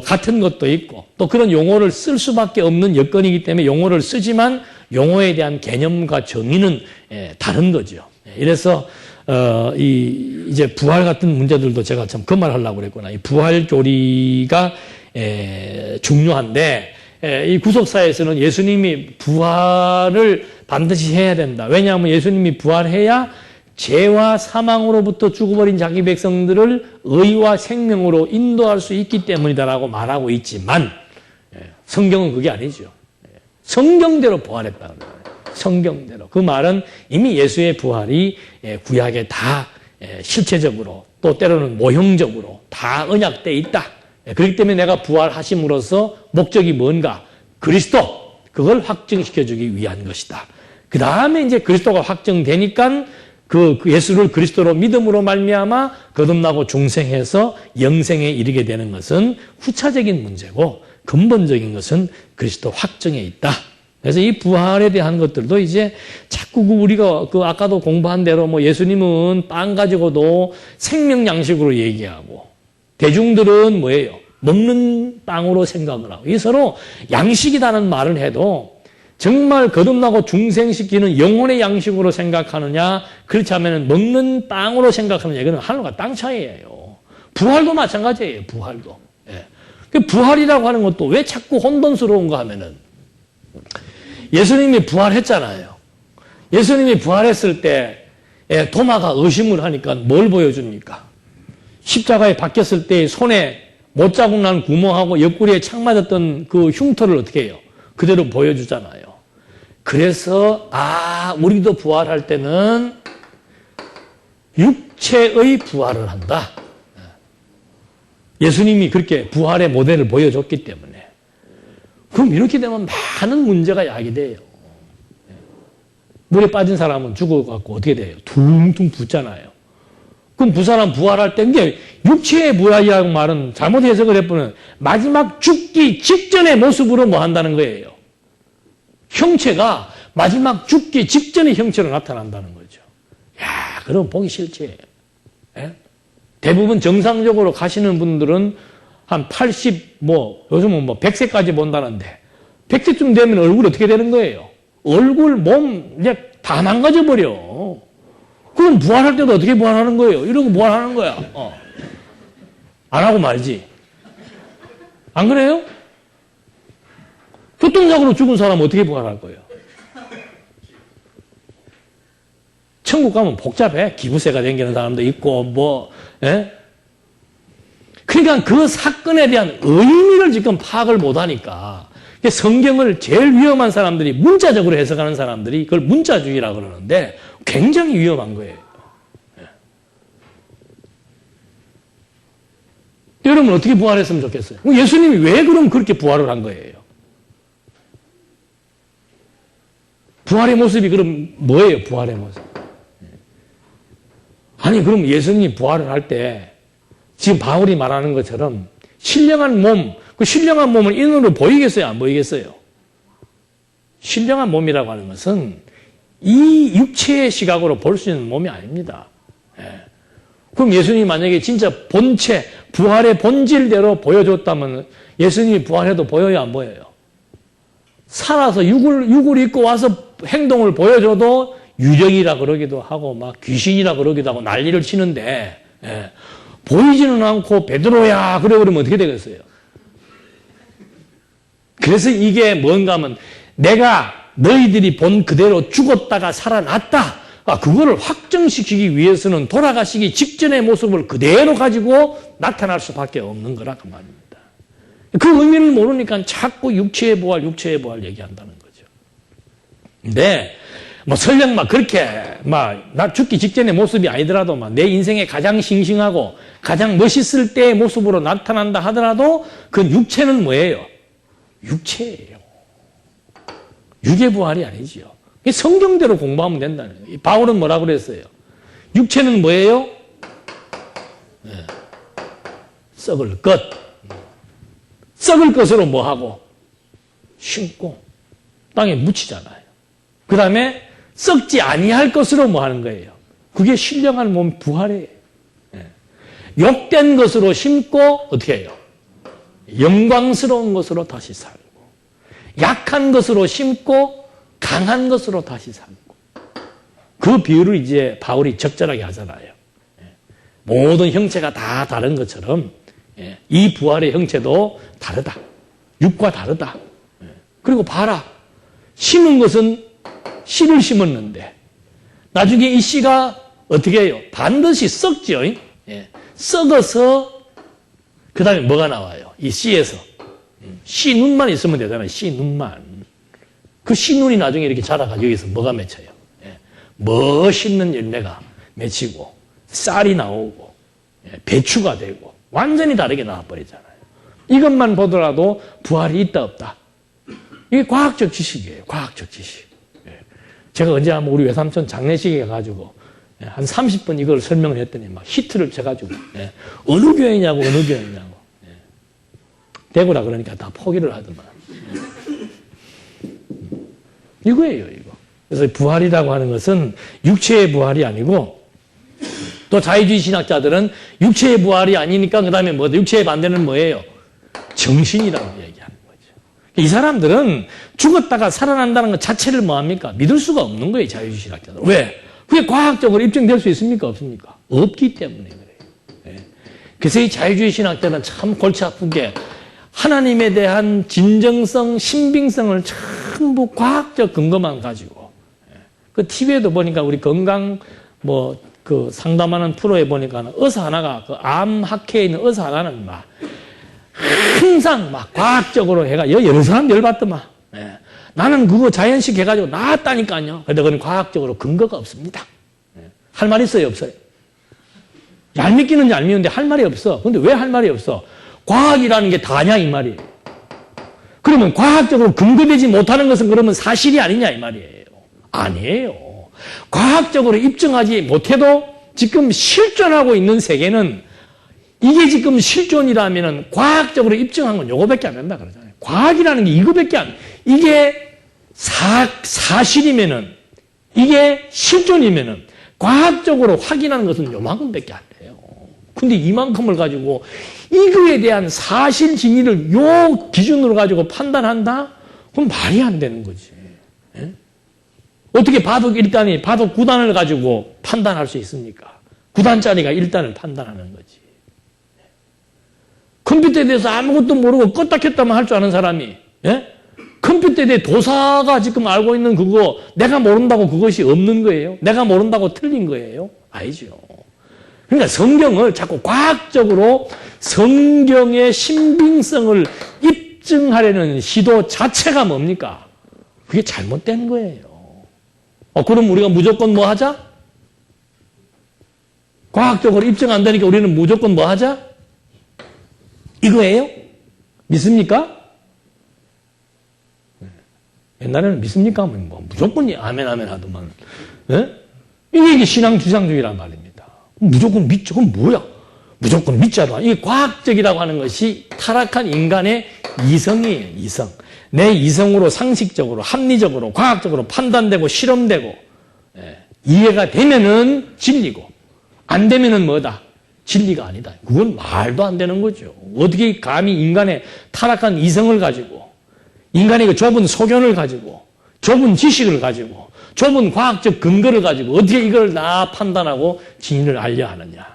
같은 것도 있고 또 그런 용어를 쓸 수밖에 없는 여건이기 때문에 용어를 쓰지만 용어에 대한 개념과 정의는 다른 거죠. 이래서 이제 부활 같은 문제들도 제가 참 그 말 하려고 그랬구나. 이 부활 교리가 중요한데 이 구속사에서는 예수님이 부활을 반드시 해야 된다. 왜냐하면 예수님이 부활해야 죄와 사망으로부터 죽어버린 자기 백성들을 의와 생명으로 인도할 수 있기 때문이다라고 말하고 있지만 성경은 그게 아니죠. 성경대로 부활했다는 거예요. 성경대로. 그 말은 이미 예수의 부활이 구약에 다 실체적으로 또 때로는 모형적으로 다 언약되어 있다. 그렇기 때문에 내가 부활하심으로써 목적이 뭔가? 그리스도. 그걸 확증시켜주기 위한 것이다. 그 다음에 이제 그리스도가 확정되니까 그 예수를 그리스도로 믿음으로 말미암아 거듭나고 중생해서 영생에 이르게 되는 것은 후차적인 문제고 근본적인 것은 그리스도 확정에 있다. 그래서 이 부활에 대한 것들도 이제 자꾸 우리가 아까도 공부한 대로 뭐 예수님은 빵 가지고도 생명 양식으로 얘기하고 대중들은 뭐예요? 먹는 빵으로 생각을 하고 이 서로 양식이라는 말을 해도 정말 거듭나고 중생시키는 영혼의 양식으로 생각하느냐 그렇지 않으면 먹는 빵으로 생각하느냐 이거는 하늘과 땅 차이예요. 부활도 마찬가지예요. 부활도. 부활이라고 하는 것도 왜 자꾸 혼돈스러운가 하면은 예수님이 부활했잖아요. 예수님이 부활했을 때 도마가 의심을 하니까 뭘 보여줍니까? 십자가에 박혔을 때 손에 못자국 난 구멍하고 옆구리에 창 맞았던 그 흉터를 어떻게 해요? 그대로 보여주잖아요. 그래서 우리도 부활할 때는 육체의 부활을 한다. 예수님이 그렇게 부활의 모델을 보여줬기 때문에. 그럼 이렇게 되면 많은 문제가 야기돼요. 물에 빠진 사람은 죽어갖고 어떻게 돼요? 둥둥 붓잖아요. 그럼 그 사람 부활할 때, 이게 육체의 부활이라고 말은 잘못 해석을 해보면 마지막 죽기 직전의 모습으로 뭐 한다는 거예요? 형체가 마지막 죽기 직전의 형체로 나타난다는 거죠. 야, 그럼 보기 싫지. 대부분 정상적으로 가시는 분들은 한 80, 요즘은 100세까지 본다는데, 100세쯤 되면 얼굴이 어떻게 되는 거예요? 얼굴, 몸, 이제 다 망가져버려. 그럼 부활할 때도 어떻게 부활하는 거예요? 이러고 부활하는 거야. 안 하고 말지. 안 그래요? 교통사고로 죽은 사람은 어떻게 부활할 거예요? 천국 가면 복잡해. 기부세가 생기는 사람도 있고, 그러니까 그 사건에 대한 의미를 지금 파악을 못하니까 성경을 제일 위험한 사람들이 문자적으로 해석하는 사람들이 그걸 문자주의라고 그러는데 굉장히 위험한 거예요. 여러분 어떻게 부활했으면 좋겠어요? 예수님이 왜 그럼 그렇게 부활을 한 거예요? 부활의 모습이 그럼 뭐예요? 부활의 모습. 아니 그럼 예수님이 부활을 할 때 지금 바울이 말하는 것처럼 신령한 몸, 그 신령한 몸을 인으로 보이겠어요? 안 보이겠어요? 신령한 몸이라고 하는 것은 이 육체의 시각으로 볼 수 있는 몸이 아닙니다. 그럼 예수님이 만약에 진짜 본체, 부활의 본질대로 보여줬다면 예수님이 부활해도 보여요, 안 보여요? 살아서 육을 입고 와서 행동을 보여줘도 유령이라 그러기도 하고 막 귀신이라 그러기도 하고 난리를 치는데 보이지는 않고 베드로야 그래 그러면 어떻게 되겠어요? 그래서 이게 뭔가 하면 내가 너희들이 본 그대로 죽었다가 살아났다. 그거를 확정시키기 위해서는 돌아가시기 직전의 모습을 그대로 가지고 나타날 수밖에 없는 거라 그 말입니다. 그 의미를 모르니까 자꾸 육체의 부활 얘기한다는 거죠. 근데 뭐 설령 막 그렇게 나 죽기 직전의 모습이 아니더라도 내 인생에 가장 싱싱하고 가장 멋있을 때의 모습으로 나타난다 하더라도 그 육체는 뭐예요? 육체예요. 육의 부활이 아니지요. 성경대로 공부하면 된다는 거예요. 바울은 뭐라고 그랬어요? 육체는 뭐예요? 썩을 것. 썩을 것으로 뭐하고? 심고 땅에 묻히잖아요. 그 다음에 썩지 아니할 것으로 뭐 하는 거예요? 그게 신령한 몸 부활이에요. 욕된 것으로 심고 어떻게 해요? 영광스러운 것으로 다시 살고 약한 것으로 심고 강한 것으로 다시 살고 그 비유를 이제 바울이 적절하게 하잖아요. 모든 형체가 다 다른 것처럼 이 부활의 형체도 다르다. 육과 다르다. 그리고 봐라. 심은 것은 씨를 심었는데 나중에 이 씨가 어떻게 해요? 반드시 썩지요. 썩어서 그 다음에 뭐가 나와요? 이 씨에서 씨 눈만 있으면 되잖아요. 씨 눈만. 그 씨 눈이 나중에 이렇게 자라가지고 여기서 뭐가 맺혀요? 멋있는 열매가 맺히고 쌀이 나오고 배추가 되고 완전히 다르게 나와버리잖아요. 이것만 보더라도 부활이 있다 없다. 이게 과학적 지식이에요. 과학적 지식. 제가 언제 한번 우리 외삼촌 장례식에 가가지고 한 30분 이걸 설명을 했더니 막 히트를 쳐가지고 어느 교회냐고 대구라 그러니까 다 포기를 하더만. 이거예요, 이거. 그래서 부활이라고 하는 것은 육체의 부활이 아니고 또 자유주의 신학자들은 육체의 부활이 아니니까 그 다음에 뭐죠? 육체의 반대는 뭐예요? 정신이라고 얘기하는 거죠. 이 사람들은 죽었다가 살아난다는 것 자체를 뭐합니까? 믿을 수가 없는 거예요, 자유주의 신학자들은. 왜? 그게 과학적으로 입증될 수 있습니까? 없습니까? 없기 때문에 그래요. 그래서 이 자유주의 신학자는 참 골치 아픈 게 하나님에 대한 진정성, 신빙성을 전부 과학적 근거만 가지고 그 TV에도 보니까 우리 건강 그 상담하는 프로에 보니까 의사 하나가 그 암 학회에 있는 의사 하나는 막 항상 막 과학적으로 해가 여러 사람 열받더만. 나는 그거 자연식 해가지고 나았다니까요. 근데 그건 과학적으로 근거가 없습니다. 할 말 있어요, 없어요? 얄밉기는 얄미운데 할 말이 없어. 근데 왜 할 말이 없어? 과학이라는 게 다냐 이 말이에요. 그러면 과학적으로 근거되지 못하는 것은 그러면 사실이 아니냐 이 말이에요. 아니에요. 과학적으로 입증하지 못해도 지금 실존하고 있는 세계는 이게 지금 실존이라면 과학적으로 입증한 건 요거밖에 안 된다 그러잖아요. 과학이라는 게 이거밖에 안, 이게 사실이면은, 이게 실존이면은 과학적으로 확인하는 것은 요만큼밖에 안 돼요. 근데 이만큼을 가지고 이거에 대한 사실 진위를 요 기준으로 가지고 판단한다? 그건 말이 안 되는 거지. 어떻게 바둑 1단이 바둑 9단을 가지고 판단할 수 있습니까? 9단짜리가 1단을 판단하는 거지. 컴퓨터에 대해서 아무것도 모르고 껐다 켰다만 할 줄 아는 사람이 컴퓨터에 대해 도사가 지금 알고 있는 그거 내가 모른다고 그것이 없는 거예요? 내가 모른다고 틀린 거예요? 아니죠. 그러니까 성경을 자꾸 과학적으로 성경의 신빙성을 입증하려는 시도 자체가 뭡니까? 그게 잘못된 거예요. 그럼 우리가 무조건 뭐 하자? 과학적으로 입증 안 되니까 우리는 무조건 뭐 하자? 이거예요? 믿습니까? 옛날에는 믿습니까? 뭐 무조건 아멘 하더만. 이게 신앙 주상주의란 말입니다. 무조건 믿죠. 그럼 뭐야? 무조건 믿자다. 이게 과학적이라고 하는 것이 타락한 인간의 이성이에요. 이성. 내 이성으로 상식적으로 합리적으로 과학적으로 판단되고 실험되고 이해가 되면은 진리고 안 되면은 뭐다? 진리가 아니다. 그건 말도 안 되는 거죠. 어떻게 감히 인간의 타락한 이성을 가지고 인간의 그 좁은 소견을 가지고 좁은 지식을 가지고 좁은 과학적 근거를 가지고 어떻게 이걸 다 판단하고 진리를 알려 하느냐.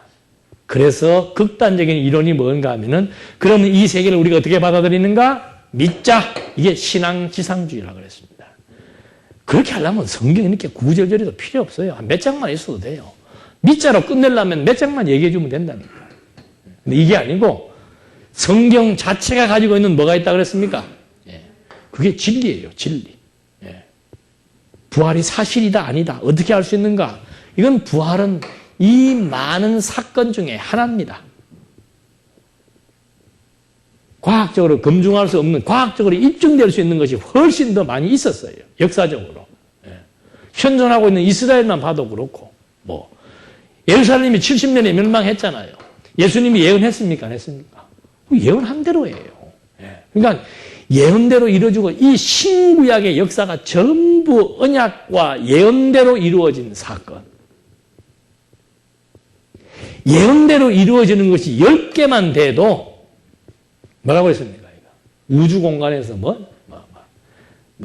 그래서 극단적인 이론이 뭔가 하면은 그러면 이 세계를 우리가 어떻게 받아들이는가? 믿자. 이게 신앙지상주의라고 그랬습니다. 그렇게 하려면 성경 이렇게 구절절이도 필요 없어요. 한 몇 장만 있어도 돼요. 믿자로 끝내려면 몇 장만 얘기해 주면 된다니까. 근데 이게 아니고 성경 자체가 가지고 있는 뭐가 있다 그랬습니까? 예. 그게 진리예요. 진리. 예. 부활이 사실이다 아니다. 어떻게 알 수 있는가? 이건 부활은 이 많은 사건 중에 하나입니다. 과학적으로 검증할 수 없는, 과학적으로 입증될 수 있는 것이 훨씬 더 많이 있었어요. 역사적으로. 예. 현존하고 있는 이스라엘만 봐도 그렇고, 예루살렘이 70년에 멸망했잖아요. 예수님이 예언했습니까? 안 했습니까? 예언한 대로예요. 예. 그러니까 예언대로 이루어지고 이 신구약의 역사가 전부 언약과 예언대로 이루어진 사건. 예언대로 이루어지는 것이 10개만 돼도 뭐라고 했습니까? 우주 공간에서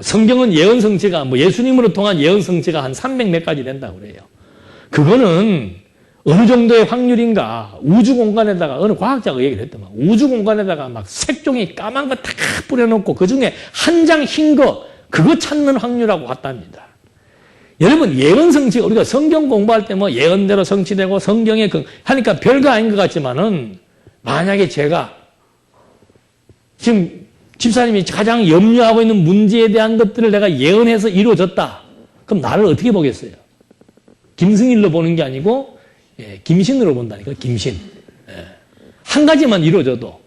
성경은 예언 성취가 예수님으로 통한 예언 성취가 한 300몇 가지 된다고 그래요. 그거는 어느 정도의 확률인가? 우주 공간에다가 어느 과학자가 얘기를 했더만 우주 공간에다가 막 색종이 까만 거 다 뿌려놓고 그 중에 한 장 흰 거 그거 찾는 확률하고 같답니다. 여러분 예언 성취가 우리가 성경 공부할 때 예언대로 성취되고 성경에 하니까 별거 아닌 것 같지만은 만약에 제가 지금 집사님이 가장 염려하고 있는 문제에 대한 것들을 내가 예언해서 이루어졌다. 그럼 나를 어떻게 보겠어요? 김승일로 보는 게 아니고 김신으로 본다니까. 김신. 한 가지만 이루어져도.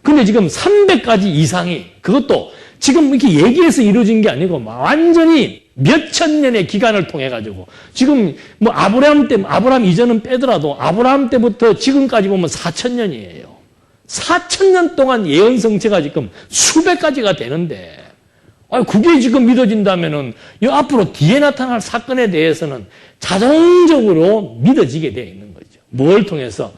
근데 지금 300가지 이상이 그것도 지금 이렇게 얘기해서 이루어진 게 아니고 완전히 몇천 년의 기간을 통해 가지고 지금 아브라함 이전은 빼더라도 아브라함 때부터 지금까지 보면 4,000년이에요. 4,000년 동안 예언 성취가 지금 수백 가지가 되는데 그게 지금 믿어진다면은 이 앞으로 뒤에 나타날 사건에 대해서는 자동적으로 믿어지게 되어 있는 거죠. 뭘 통해서?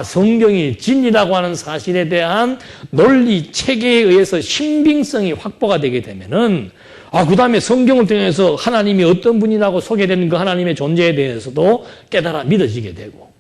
성경이 진리라고 하는 사실에 대한 논리 체계에 의해서 신빙성이 확보가 되게 되면은 그 다음에 성경을 통해서 하나님이 어떤 분이라고 소개되는 그 하나님의 존재에 대해서도 깨달아 믿어지게 되고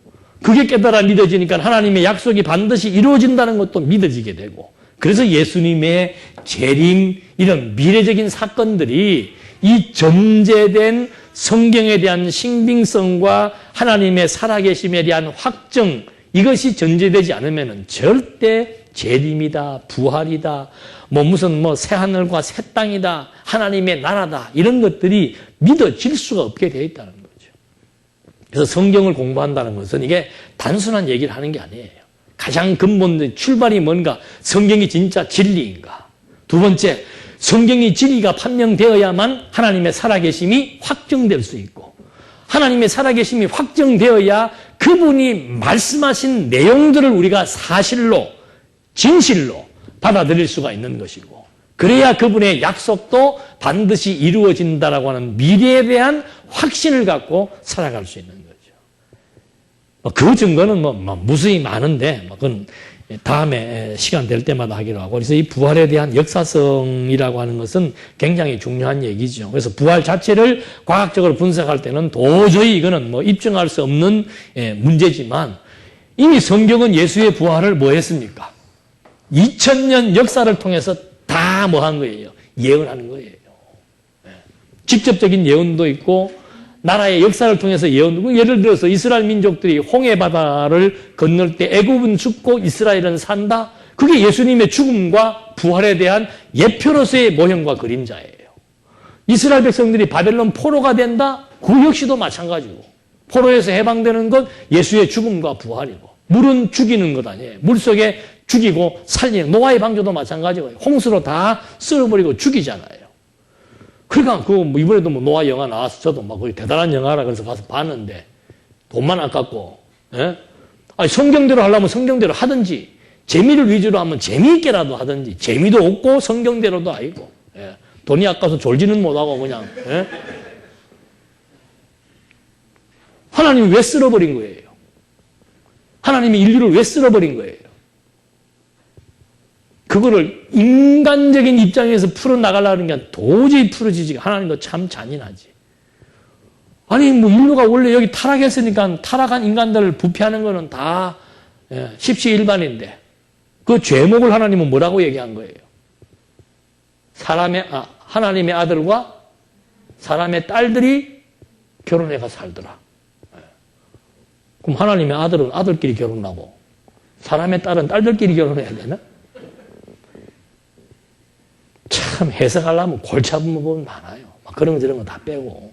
그게 깨달아 믿어지니까 하나님의 약속이 반드시 이루어진다는 것도 믿어지게 되고 그래서 예수님의 재림 이런 미래적인 사건들이 이 전제된 성경에 대한 신빙성과 하나님의 살아계심에 대한 확정 이것이 전제되지 않으면 절대 재림이다 부활이다 무슨 새하늘과 새 땅이다 하나님의 나라다 이런 것들이 믿어질 수가 없게 되어 있다는 거죠. 그래서 성경을 공부한다는 것은 이게 단순한 얘기를 하는 게 아니에요. 가장 근본적인 출발이 뭔가? 성경이 진짜 진리인가? 두 번째, 성경이 진리가 판명되어야만 하나님의 살아계심이 확정될 수 있고 하나님의 살아계심이 확정되어야 그분이 말씀하신 내용들을 우리가 사실로 진실로 받아들일 수가 있는 것이고 그래야 그분의 약속도 반드시 이루어진다라고 하는 미래에 대한 확신을 갖고 살아갈 수 있는 거죠. 그 증거는 무수히 많은데 그건 다음에 시간 될 때마다 하기로 하고 그래서 이 부활에 대한 역사성이라고 하는 것은 굉장히 중요한 얘기죠. 그래서 부활 자체를 과학적으로 분석할 때는 도저히 이거는 입증할 수 없는 문제지만 이미 성경은 예수의 부활을 했습니까? 2000년 역사를 통해서 다 한 거예요. 예언하는 거예요. 직접적인 예언도 있고 나라의 역사를 통해서 예언도 예를 들어서 이스라엘 민족들이 홍해 바다를 건널 때 애굽은 죽고 이스라엘은 산다. 그게 예수님의 죽음과 부활에 대한 예표로서의 모형과 그림자예요. 이스라엘 백성들이 바벨론 포로가 된다. 그 역시도 마찬가지고 포로에서 해방되는 것 예수의 죽음과 부활이고 물은 죽이는 것 아니에요. 물속에 죽이고 살리는 노아의 방주도 마찬가지고 홍수로 다 쓸어버리고 죽이잖아요. 그러니까 이번에도 노아 영화 나와서 저도 거의 대단한 영화라 그래서 가서 봤는데 돈만 아깝고 성경대로 하려면 성경대로 하든지 재미를 위주로 하면 재미있게라도 하든지 재미도 없고 성경대로도 아니고 돈이 아까워서 졸지는 못하고 그냥 하나님이 왜 쓸어버린 거예요? 하나님이 인류를 왜 쓸어버린 거예요? 그거를 인간적인 입장에서 풀어나가려는 게 도저히 풀어지지가, 하나님도 참 잔인하지. 아니, 뭐 인류가 원래 여기 타락했으니까 타락한 인간들을 부패하는 거는 다 십시일반인데, 그 죄목을 하나님은 뭐라고 얘기한 거예요? 하나님의 아들과 사람의 딸들이 결혼해가 살더라. 그럼 하나님의 아들은 아들끼리 결혼하고 사람의 딸은 딸들끼리 결혼해야 되나? 참 해석하려면 골치 아픈 부분 많아요. 막 그런 거 저런 거 다 빼고.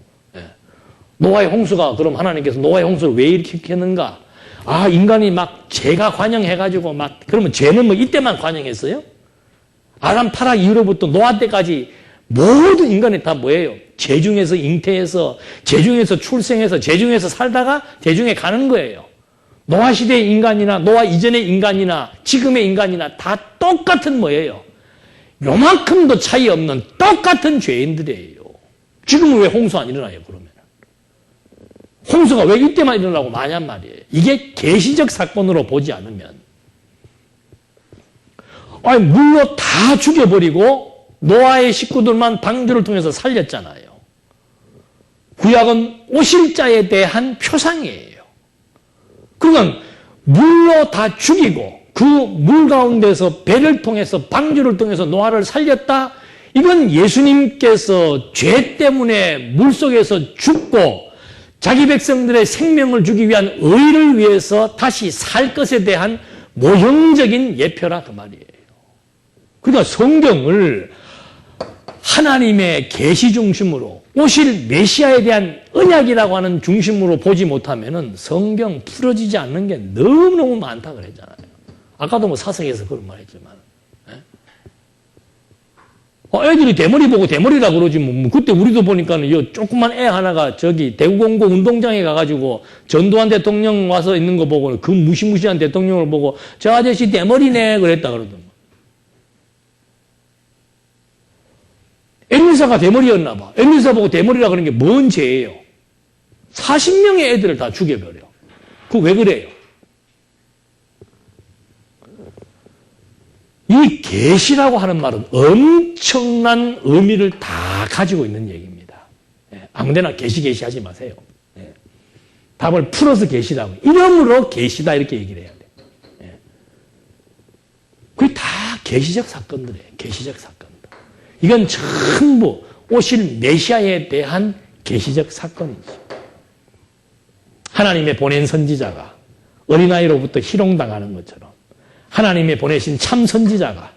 노아의 홍수가, 그럼 하나님께서 노아의 홍수를 왜 일으켰는가? 아, 인간이 막 죄가 관영해가지고 막, 그러면 죄는 뭐 이때만 관영했어요? 아담 타락 이후로부터 노아 때까지 모든 인간이 다 뭐예요? 죄 중에서 잉태해서, 죄 중에서 출생해서, 죄 중에서 살다가 죄 중에 가는 거예요. 노아 시대의 인간이나 노아 이전의 인간이나 지금의 인간이나 다 똑같은 뭐예요? 요만큼도 차이 없는 똑같은 죄인들이에요. 지금은 왜 홍수 안 일어나요, 그러면? 홍수가 왜 이때만 일어나고 마냔 말이에요. 이게 계시적 사건으로 보지 않으면. 아니, 물로 다 죽여버리고 노아의 식구들만 방주를 통해서 살렸잖아요. 구약은 오실 자에 대한 표상이에요. 그러니까 물로 다 죽이고 그 물 가운데서 배를 통해서 방주를 통해서 노아를 살렸다. 이건 예수님께서 죄 때문에 물속에서 죽고 자기 백성들의 생명을 주기 위한 의를 위해서 다시 살 것에 대한 모형적인 예표라 그 말이에요. 그러니까 성경을 하나님의 계시 중심으로 오실 메시아에 대한 언약이라고 하는 중심으로 보지 못하면은 성경 풀어지지 않는 게 너무너무 많다 그랬잖아요. 아까도 뭐 사석에서 그런 말 했지만. 애들이 대머리 보고 대머리라 그러지 뭐. 그때 우리도 보니까는 이 조그만 애 하나가 저기 대구공고 운동장에 가가지고 전두환 대통령 와서 있는 거 보고 그 무시무시한 대통령을 보고 저 아저씨 대머리네 그랬다 그러더만. 엘리사가 대머리였나 봐. 엘리사 보고 대머리라 그러는 게 뭔 죄예요? 40명의 애들을 다 죽여버려. 그거 왜 그래요? 이 계시라고 하는 말은 엄청난 의미를 다 가지고 있는 얘기입니다. 아무데나 계시 하지 마세요. 답을 풀어서 계시라고. 이름으로 계시다 이렇게 얘기를 해야 돼요. 그게 다 계시적 사건들이에요. 계시적 사건들. 이건 전부 오실 메시아에 대한 계시적 사건이죠. 하나님의 보낸 선지자가 어린아이로부터 희롱당하는 것처럼 하나님의 보내신 참 선지자가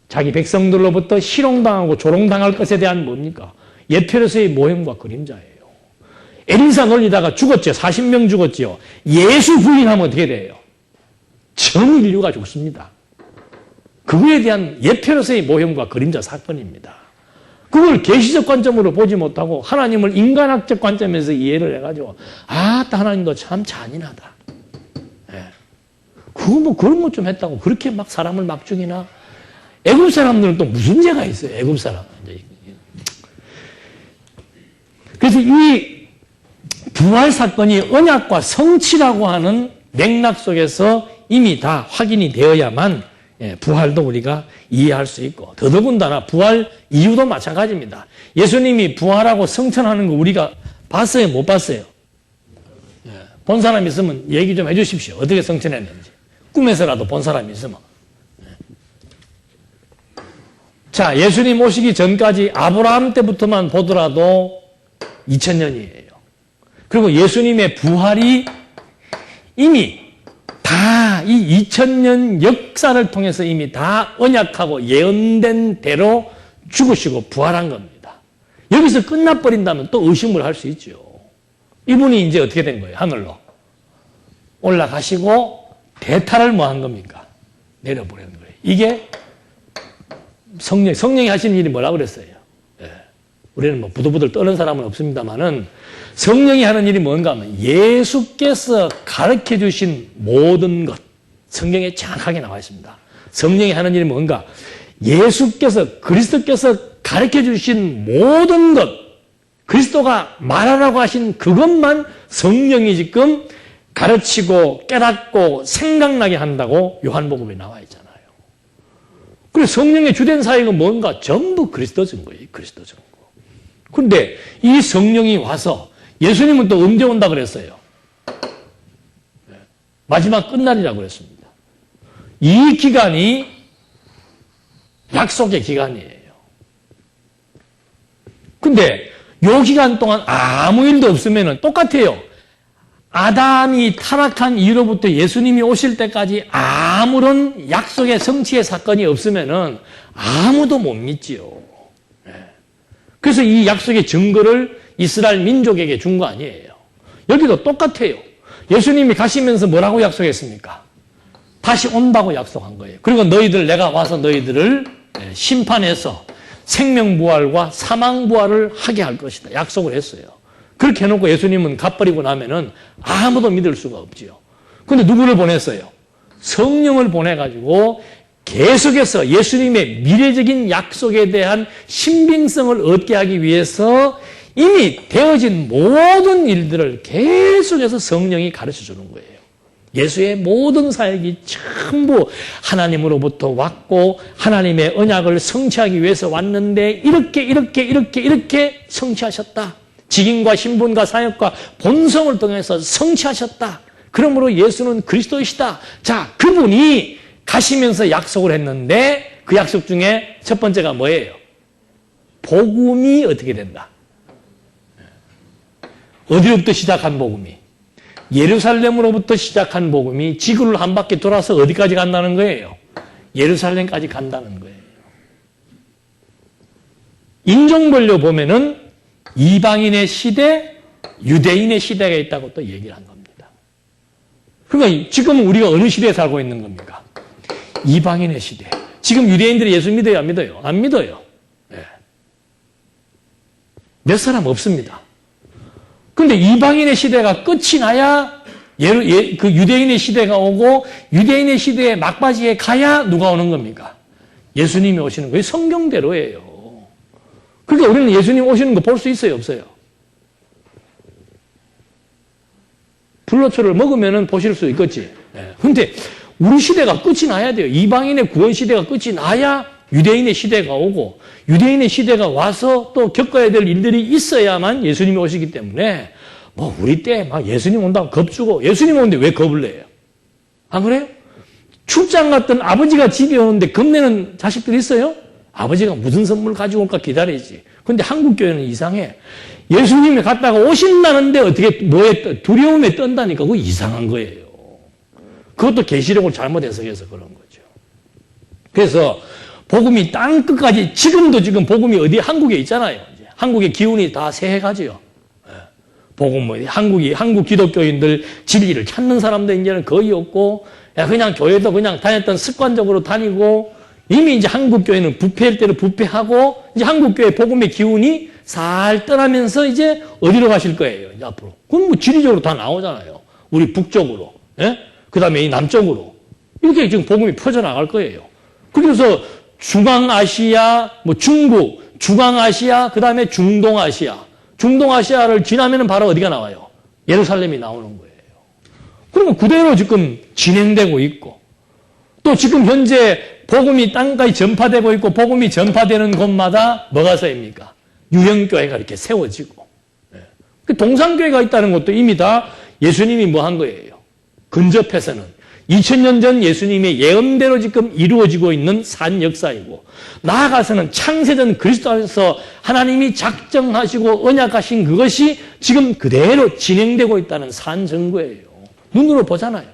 자기 백성들로부터 희롱당하고 조롱당할 것에 대한 뭡니까? 예표로서의 모형과 그림자예요. 엘리사 놀리다가 죽었죠. 40명 죽었죠. 예수 부인하면 어떻게 돼요? 전 인류가 죽습니다. 그거에 대한 예표로서의 모형과 그림자 사건입니다. 그걸 계시적 관점으로 보지 못하고 하나님을 인간학적 관점에서 이해를 해가지고 하나님도 참 잔인하다. 그거 그런 것 좀 했다고 그렇게 막 사람을 막 죽이나? 애굽 사람들은 또 무슨 죄가 있어요? 애굽 사람. 그래서 이 부활 사건이 언약과 성취라고 하는 맥락 속에서 이미 다 확인이 되어야만 부활도 우리가 이해할 수 있고, 더더군다나 부활 이유도 마찬가지입니다. 예수님이 부활하고 성천하는 거 우리가 봤어요? 못 봤어요? 본 사람 있으면 얘기 좀 해주십시오. 어떻게 성천했는지. 꿈에서라도 본 사람이 있으면. 자, 예수님 오시기 전까지 아브라함 때부터만 보더라도 2000년이에요. 그리고 예수님의 부활이 이미 다 이 2000년 역사를 통해서 이미 다 언약하고 예언된 대로 죽으시고 부활한 겁니다. 여기서 끝나버린다면 또 의심을 할 수 있죠. 이분이 이제 어떻게 된 거예요? 하늘로 올라가시고 대타를 뭐 한 겁니까? 내려보내는 거예요. 이게 성령이 하시는 일이 뭐라고 그랬어요? 우리는 뭐 부들부들 떠는 사람은 없습니다만은 성령이 하는 일이 뭔가 하면 예수께서 가르쳐 주신 모든 것, 성경에 정확하게 나와 있습니다. 성령이 하는 일이 뭔가 예수께서, 그리스도께서 가르쳐 주신 모든 것, 그리스도가 말하라고 하신 그것만 성령이 지금 가르치고 깨닫고 생각나게 한다고 요한복음에 나와 있잖아요. 그래서 성령의 주된 사역은 뭔가? 전부 그리스도 증거예요. 그리스도 증거. 그런데 이 성령이 와서 예수님은 또 언제 온다 그랬어요? 마지막 끝날이라고 그랬습니다. 이 기간이 약속의 기간이에요. 근데 이 기간 동안 아무 일도 없으면 똑같아요. 아담이 타락한 이후로부터 예수님이 오실 때까지 아무런 약속의 성취의 사건이 없으면 아무도 못 믿지요. 그래서 이 약속의 증거를 이스라엘 민족에게 준 거 아니에요. 여기도 똑같아요. 예수님이 가시면서 뭐라고 약속했습니까? 다시 온다고 약속한 거예요. 그리고 내가 와서 너희들을 심판해서 생명부활과 사망부활을 하게 할 것이다. 약속을 했어요. 그렇게 해놓고 예수님은 갚아버리고 나면은 아무도 믿을 수가 없지요. 근데 누구를 보냈어요? 성령을 보내가지고 계속해서 예수님의 미래적인 약속에 대한 신빙성을 얻게 하기 위해서 이미 되어진 모든 일들을 계속해서 성령이 가르쳐 주는 거예요. 예수의 모든 사역이 전부 하나님으로부터 왔고 하나님의 언약을 성취하기 위해서 왔는데 이렇게 성취하셨다. 직임과 신분과 사역과 본성을 통해서 성취하셨다. 그러므로 예수는 그리스도이시다. 자, 그분이 가시면서 약속을 했는데 그 약속 중에 첫 번째가 뭐예요? 복음이 어떻게 된다? 어디로부터 시작한 복음이? 예루살렘으로부터 시작한 복음이 지구를 한 바퀴 돌아서 어디까지 간다는 거예요? 예루살렘까지 간다는 거예요. 인종별로 보면은 이방인의 시대, 유대인의 시대가 있다고 또 얘기를 한 겁니다. 그러니까 지금 우리가 어느 시대에 살고 있는 겁니까? 이방인의 시대. 지금 유대인들이 예수 믿어요? 안 믿어요? 안 믿어요. 네. 몇 사람 없습니다. 그런데 이방인의 시대가 끝이 나야 그 유대인의 시대가 오고 유대인의 시대의 막바지에 가야 누가 오는 겁니까? 예수님이 오시는 거예요. 성경대로예요. 그러니까 우리는 예수님 오시는 거 볼 수 있어요? 없어요? 불로초를 먹으면 보실 수 있겠지. 그런데 우리 시대가 끝이 나야 돼요. 이방인의 구원 시대가 끝이 나야 유대인의 시대가 오고 유대인의 시대가 와서 또 겪어야 될 일들이 있어야만 예수님이 오시기 때문에 뭐 우리 때 막 예수님 온다고 겁주고 예수님 오는데 왜 겁을 내요? 안 그래요? 출장 갔던 아버지가 집에 오는데 겁내는 자식들 있어요? 아버지가 무슨 선물 가지고 올까 기다리지. 근데 한국 교회는 이상해. 예수님이 갔다가 오신다는데 어떻게 뭐에 두려움에 떤다니까 그거 이상한 거예요. 그것도 계시록을 잘못 해석해서 그런 거죠. 그래서 복음이 땅 끝까지 지금 복음이 어디 한국에 있잖아요. 한국의 기운이 다 새해가지요. 복음 한국 기독교인들 진리를 찾는 사람도 이제는 거의 없고 그냥 교회도 그냥 다녔던 습관적으로 다니고 이미 이제 한국 교회는 부패할 때로 부패하고 이제 한국 교회 복음의 기운이 살 떠나면서 이제 어디로 가실 거예요? 이제 앞으로. 그건 뭐 지리적으로 다 나오잖아요. 우리 북쪽으로, 그다음에 이 남쪽으로 이렇게 지금 복음이 퍼져 나갈 거예요. 그래서 중앙아시아, 뭐 중국, 중앙아시아, 그다음에 중동아시아. 중동아시아를 지나면은 바로 어디가 나와요? 예루살렘이 나오는 거예요. 그러면 그대로 지금 진행되고 있고 또 지금 현재 복음이 땅까지 전파되고 있고 복음이 전파되는 곳마다 뭐가 서입니까? 유형교회가 이렇게 세워지고 동산교회가 있다는 것도 이미 다 예수님이 뭐 한 거예요? 근접해서는 2000년 전 예수님의 예언대로 지금 이루어지고 있는 산 역사이고 나아가서는 창세전 그리스도 안에서 하나님이 작정하시고 언약하신 그것이 지금 그대로 진행되고 있다는 산 증거예요. 눈으로 보잖아요.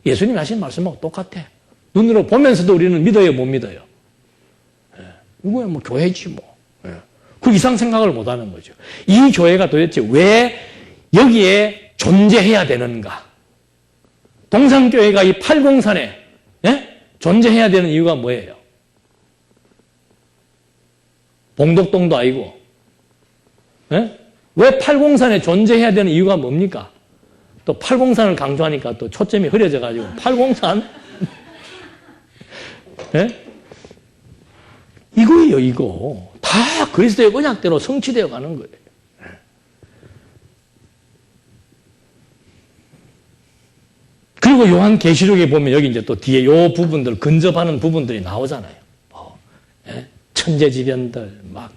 예수님이 하신 말씀하고 똑같아. 눈으로 보면서도 우리는 믿어요, 못 믿어요? 이거야 뭐 교회지 뭐. 그 이상 생각을 못 하는 거죠. 이 교회가 도대체 왜 여기에 존재해야 되는가? 동산교회가 이 팔공산에 존재해야 되는 이유가 뭐예요? 봉독동도 아니고 왜 팔공산에 존재해야 되는 이유가 뭡니까? 또 팔공산을 강조하니까 또 초점이 흐려져가지고 팔공산? 이거예요, 이거. 다 그리스도의 언약대로 성취되어 가는 거예요. 그리고 요한계시록에 보면 여기 이제 또 뒤에 요 부분들, 근접하는 부분들이 나오잖아요. 천재지변들, 막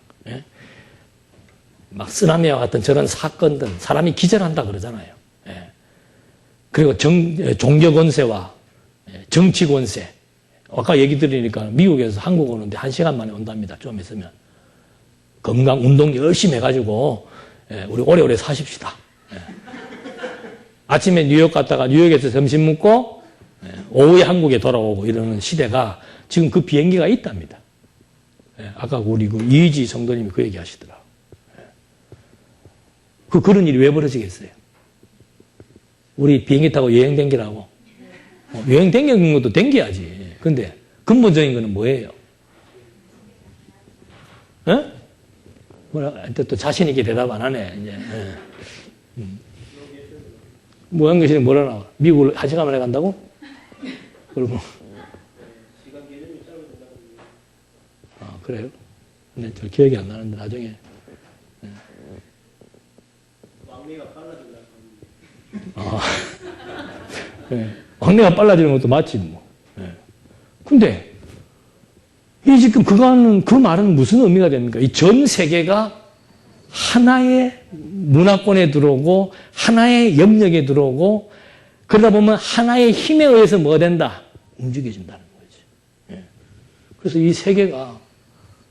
쓰나미와 같은 저런 사건들, 사람이 기절한다 그러잖아요. 그리고 종교 권세와 정치 권세. 아까 얘기 들으니까 미국에서 한국 오는데 1시간 만에 온답니다. 좀 있으면. 건강, 운동 열심히 해가지고, 우리 오래오래 사십시다. 아침에 뉴욕 갔다가 뉴욕에서 점심 먹고, 오후에 한국에 돌아오고 이러는 시대가 지금 그 비행기가 있답니다. 아까 우리 그 이의지 성도님이 그 얘기 하시더라고요. 그런 일이 왜 벌어지겠어요? 우리 비행기 타고 여행 댕기라고. 여행 댕기는 것도 댕겨야지. 근데 근본적인 거는 뭐예요? 뭐라, 또 자신있게 대답 안 하네, 이제. 무한계시록 뭐라 나와? 미국을 1시간 만에 간다고? 그리고. 그래요? 근데 저 기억이 안 나는데, 나중에. 왕래가 빨라진다. 왕래가 빨라지는 것도 맞지, 뭐. 근데, 이 지금 그 말은 무슨 의미가 됩니까? 이 전 세계가 하나의 문화권에 들어오고, 하나의 영역에 들어오고, 그러다 보면 하나의 힘에 의해서 뭐가 된다? 움직여진다는 거지. 그래서 이 세계가,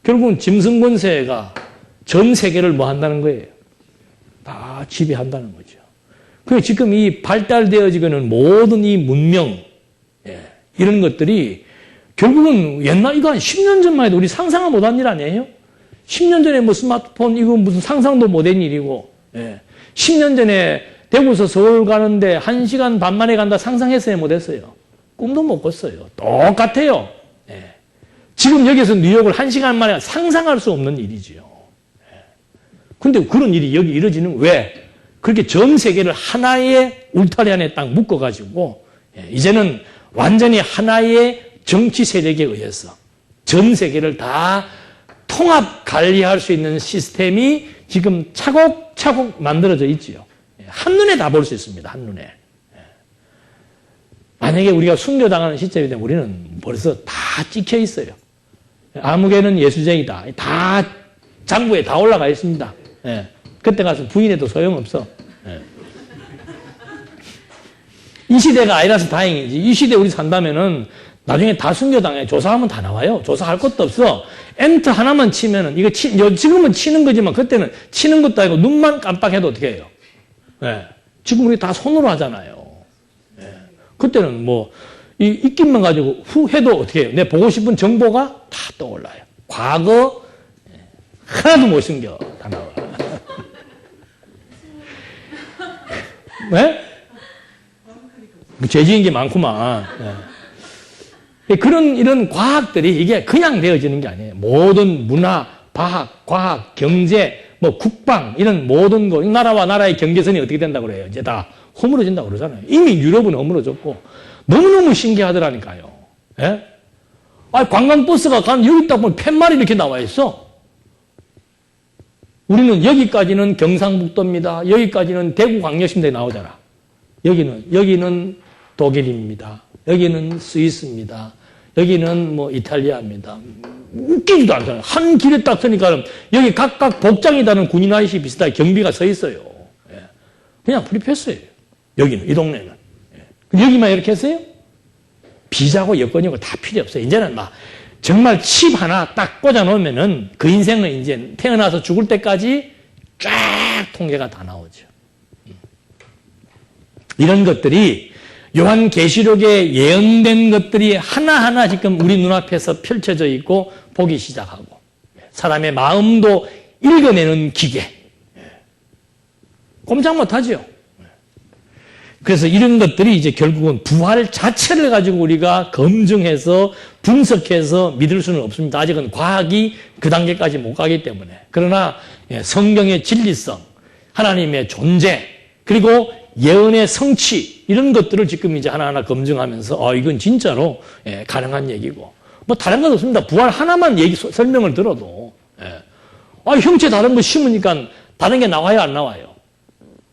결국은 짐승 권세가 전 세계를 뭐 한다는 거예요? 다 지배한다는 거죠. 그래서 지금 이 발달되어지고 있는 모든 이 문명, 이런 것들이 결국은 이거 한 10년 전만 해도 우리 상상을 못한 일 아니에요? 10년 전에 뭐 스마트폰, 이거 무슨 상상도 못한 일이고, 10년 전에 대구에서 서울 가는데 1시간 반 만에 간다 상상했어요? 못했어요? 꿈도 못 꿨어요. 똑같아요. 지금 여기서 뉴욕을 1시간 만에 상상할 수 없는 일이지요. 근데 그런 일이 여기 이루어지는 왜? 그렇게 전 세계를 하나의 울타리 안에 딱 묶어가지고, 이제는 완전히 하나의 정치 세력에 의해서 전 세계를 다 통합 관리할 수 있는 시스템이 지금 차곡차곡 만들어져 있지요. 한눈에 다 볼 수 있습니다. 한눈에. 만약에 우리가 순교당하는 시점이 되면 우리는 벌써 다 찍혀 있어요. 아무개는 예수쟁이다. 다 장부에 다 올라가 있습니다. 그때 가서 부인해도 소용없어. 이 시대가 아니라서 다행이지. 이 시대 우리 산다면은 나중에 다 순교당해. 조사하면 다 나와요. 조사할 것도 없어. 엔터 하나만 치면은, 지금은 치는 거지만 그때는 치는 것도 아니고 눈만 깜빡해도 어떻게 해요? 지금 우리 다 손으로 하잖아요. 그때는 뭐, 이 입김만 가지고 후 해도 어떻게 해요? 내 보고 싶은 정보가 다 떠올라요. 과거, 하나도 못 숨겨. 다 나와. 왜? 죄 지은 게 많구만. 이런 과학들이 이게 그냥 되어지는 게 아니에요. 모든 문화, 과학, 경제, 뭐 국방, 이런 모든 거, 나라와 나라의 경계선이 어떻게 된다고 그래요? 이제 다 허물어진다고 그러잖아요. 이미 유럽은 허물어졌고, 너무너무 신기하더라니까요. 관광버스가 여기 딱 보면 팻말이 이렇게 나와 있어. 우리는 여기까지는 경상북도입니다. 여기까지는 대구광역시인데 나오잖아. 여기는 독일입니다. 여기는 스위스입니다. 여기는 뭐 이탈리아입니다. 웃기지도 않잖아요. 한 길에 딱 서니까 여기 각각 복장이 다른 군인 아저씨 비슷하게 경비가 서 있어요. 그냥 프리패스예요. 여기는, 이 동네는. 여기만 이렇게 했어요? 비자고 여권이고 다 필요 없어요. 이제는 막 정말 칩 하나 딱 꽂아 놓으면은 그 인생은 이제 태어나서 죽을 때까지 쫙 통계가 다 나오죠. 이런 것들이 요한계시록에 예언된 것들이 하나하나 지금 우리 눈앞에서 펼쳐져 있고 보기 시작하고 사람의 마음도 읽어내는 기계. 꼼짝 못하죠. 그래서 이런 것들이 이제 결국은 부활 자체를 가지고 우리가 검증해서 분석해서 믿을 수는 없습니다. 아직은 과학이 그 단계까지 못 가기 때문에. 그러나 성경의 진리성, 하나님의 존재, 그리고 예언의 성취, 이런 것들을 지금 이제 하나하나 검증하면서 이건 진짜로 가능한 얘기고 뭐 다른 건 없습니다. 부활 하나만 설명을 들어도 형체 다른 거 심으니까 다른 게 나와요, 안 나와요?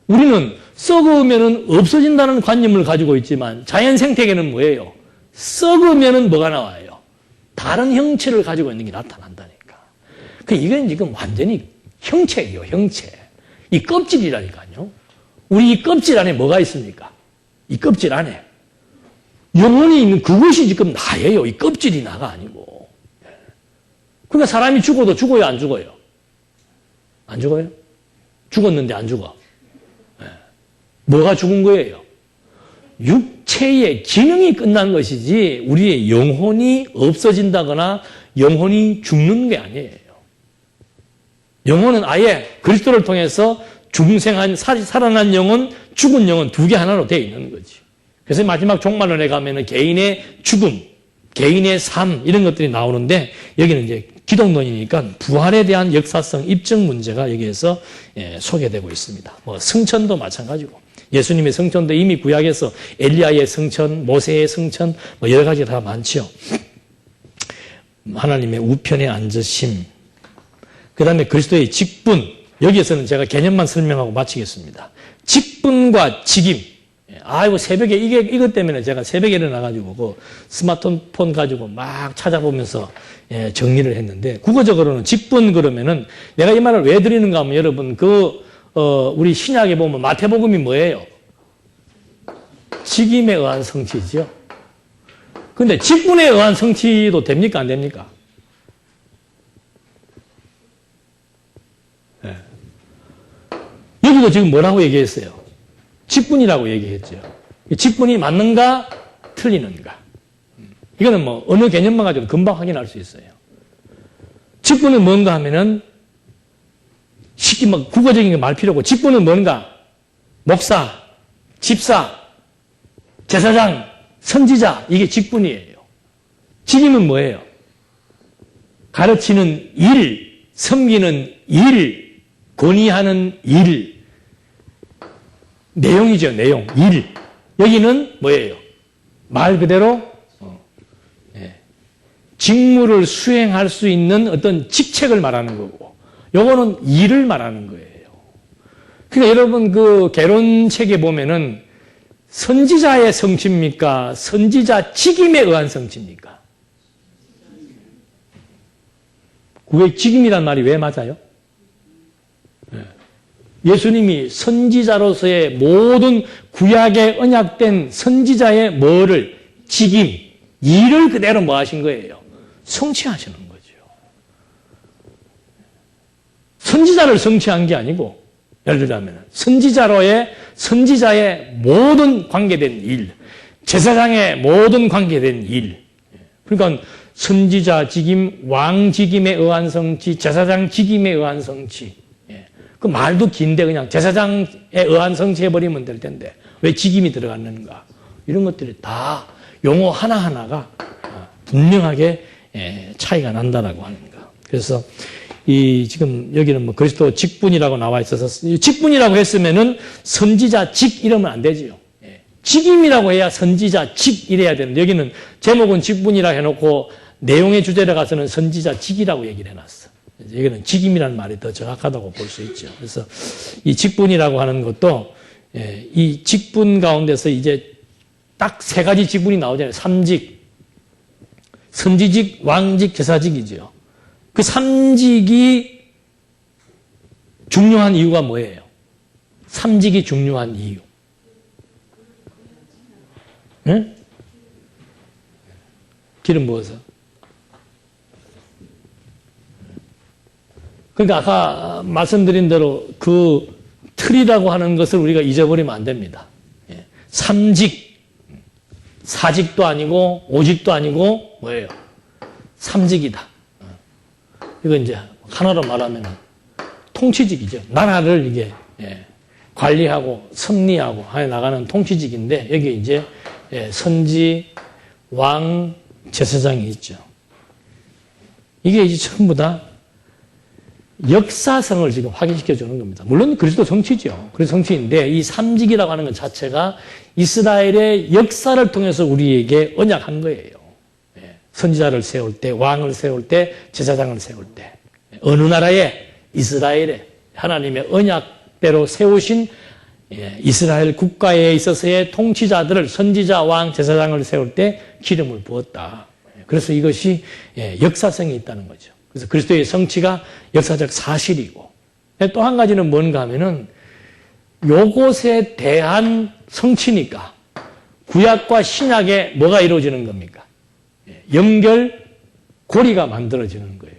우리는 썩으면은 없어진다는 관념을 가지고 있지만 자연 생태계는 뭐예요? 썩으면은 뭐가 나와요? 다른 형체를 가지고 있는 게 나타난다니까. 이건 지금 완전히 형체예요, 형체. 이 껍질이라니까요. 우리 이 껍질 안에 뭐가 있습니까? 이 껍질 안에. 영혼이 있는 그것이 지금 나예요. 이 껍질이 나가 아니고. 그러니까 사람이 죽어도 죽어요, 안 죽어요? 안 죽어요? 죽었는데 안 죽어. 뭐가 죽은 거예요? 육체의 기능이 끝난 것이지 우리의 영혼이 없어진다거나 영혼이 죽는 게 아니에요. 영혼은 아예 그리스도를 통해서 중생한 살아난 영혼, 죽은 영혼 두 개 하나로 되어 있는 거지. 그래서 마지막 종말론에 가면은 개인의 죽음, 개인의 삶 이런 것들이 나오는데 여기는 이제 기독론이니까 부활에 대한 역사성 입증 문제가 여기에서 소개되고 있습니다. 뭐 성천도 마찬가지고 예수님의 성천도 이미 구약에서 엘리야의 성천, 모세의 성천 뭐 여러 가지 다 많죠. 하나님의 우편에 앉으심, 그 다음에 그리스도의 직분, 여기에서는 제가 개념만 설명하고 마치겠습니다. 직분과 직임. 아이고, 새벽에 이것 때문에 제가 새벽에 일어나가지고 그 스마트폰 가지고 막 찾아보면서 정리를 했는데, 국어적으로는 직분 그러면은 내가 이 말을 왜 드리는가 하면 여러분, 우리 신약에 보면 마태복음이 뭐예요? 직임에 의한 성취죠. 근데 직분에 의한 성취도 됩니까? 안 됩니까? 여기도 지금 뭐라고 얘기했어요? 직분이라고 얘기했죠. 직분이 맞는가, 틀리는가. 이거는 뭐 어느 개념만 가지고 금방 확인할 수 있어요. 직분은 뭔가 하면은 쉽게 막 국어적인 게 말 필요 없고, 직분은 뭔가? 목사, 집사, 제사장, 선지자, 이게 직분이에요. 직임은 뭐예요? 가르치는 일, 섬기는 일, 권위하는 일, 내용이죠, 내용, 일. 여기는 뭐예요? 말 그대로 직무를 수행할 수 있는 어떤 직책을 말하는 거고, 요거는 일을 말하는 거예요. 그러니까 여러분 그 개론책에 보면은 선지자의 성취입니까? 선지자 직임에 의한 성취입니까? 그게 직임이란 말이 왜 맞아요? 예수님이 선지자로서의 모든 구약에 언약된 선지자의 뭐를? 직임, 일을 그대로 뭐 하신 거예요? 성취하시는 거죠. 선지자를 성취한 게 아니고, 예를 들자면 선지자의 모든 관계된 일, 제사장의 모든 관계된 일. 그러니까 선지자 직임, 왕 직임에 의한 성취, 제사장 직임에 의한 성취. 그 말도 긴데 그냥 제사장에 의한 성취해버리면 될 텐데 왜 직임이 들어갔는가. 이런 것들이 다 용어 하나하나가 분명하게 차이가 난다라고 하는 거. 그래서 지금 여기는 뭐 그리스도 직분이라고 나와 있어서 직분이라고 했으면은 선지자 직 이러면 안 되지요. 직임이라고 해야 선지자 직 이래야 되는데 여기는 제목은 직분이라 해놓고 내용의 주제를 가서는 선지자 직이라고 얘기를 해놨어. 여기는 직임이라는 말이 더 정확하다고 볼 수 있죠. 그래서 이 직분이라고 하는 것도 이 직분 가운데서 이제 딱 세 가지 직분이 나오잖아요. 삼직, 선지직, 왕직, 제사직이죠. 그 삼직이 중요한 이유가 뭐예요? 삼직이 중요한 이유. 네? 기름 부어서. 그러니까 아까 말씀드린 대로 그 틀이라고 하는 것을 우리가 잊어버리면 안 됩니다. 삼직, 사직도 아니고 오직도 아니고 뭐예요? 삼직이다. 이거 이제 하나로 말하면 통치직이죠. 나라를 이게 관리하고 섭리하고 해 나가는 통치직인데 여기 이제 선지, 왕, 제사장이 있죠. 이게 이제 전부 다 역사성을 지금 확인시켜 주는 겁니다. 물론 그리스도 성취죠. 그리스도 성취인데 이 삼직이라고 하는 것 자체가 이스라엘의 역사를 통해서 우리에게 언약한 거예요. 선지자를 세울 때, 왕을 세울 때, 제사장을 세울 때 어느 나라에? 이스라엘에 하나님의 언약대로 세우신 이스라엘 국가에 있어서의 통치자들을 선지자, 왕, 제사장을 세울 때 기름을 부었다. 그래서 이것이 역사성이 있다는 거죠. 그래서 그리스도의 성취가 역사적 사실이고, 또 한 가지는 뭔가 하면은 요것에 대한 성취니까 구약과 신약에 뭐가 이루어지는 겁니까? 연결, 고리가 만들어지는 거예요.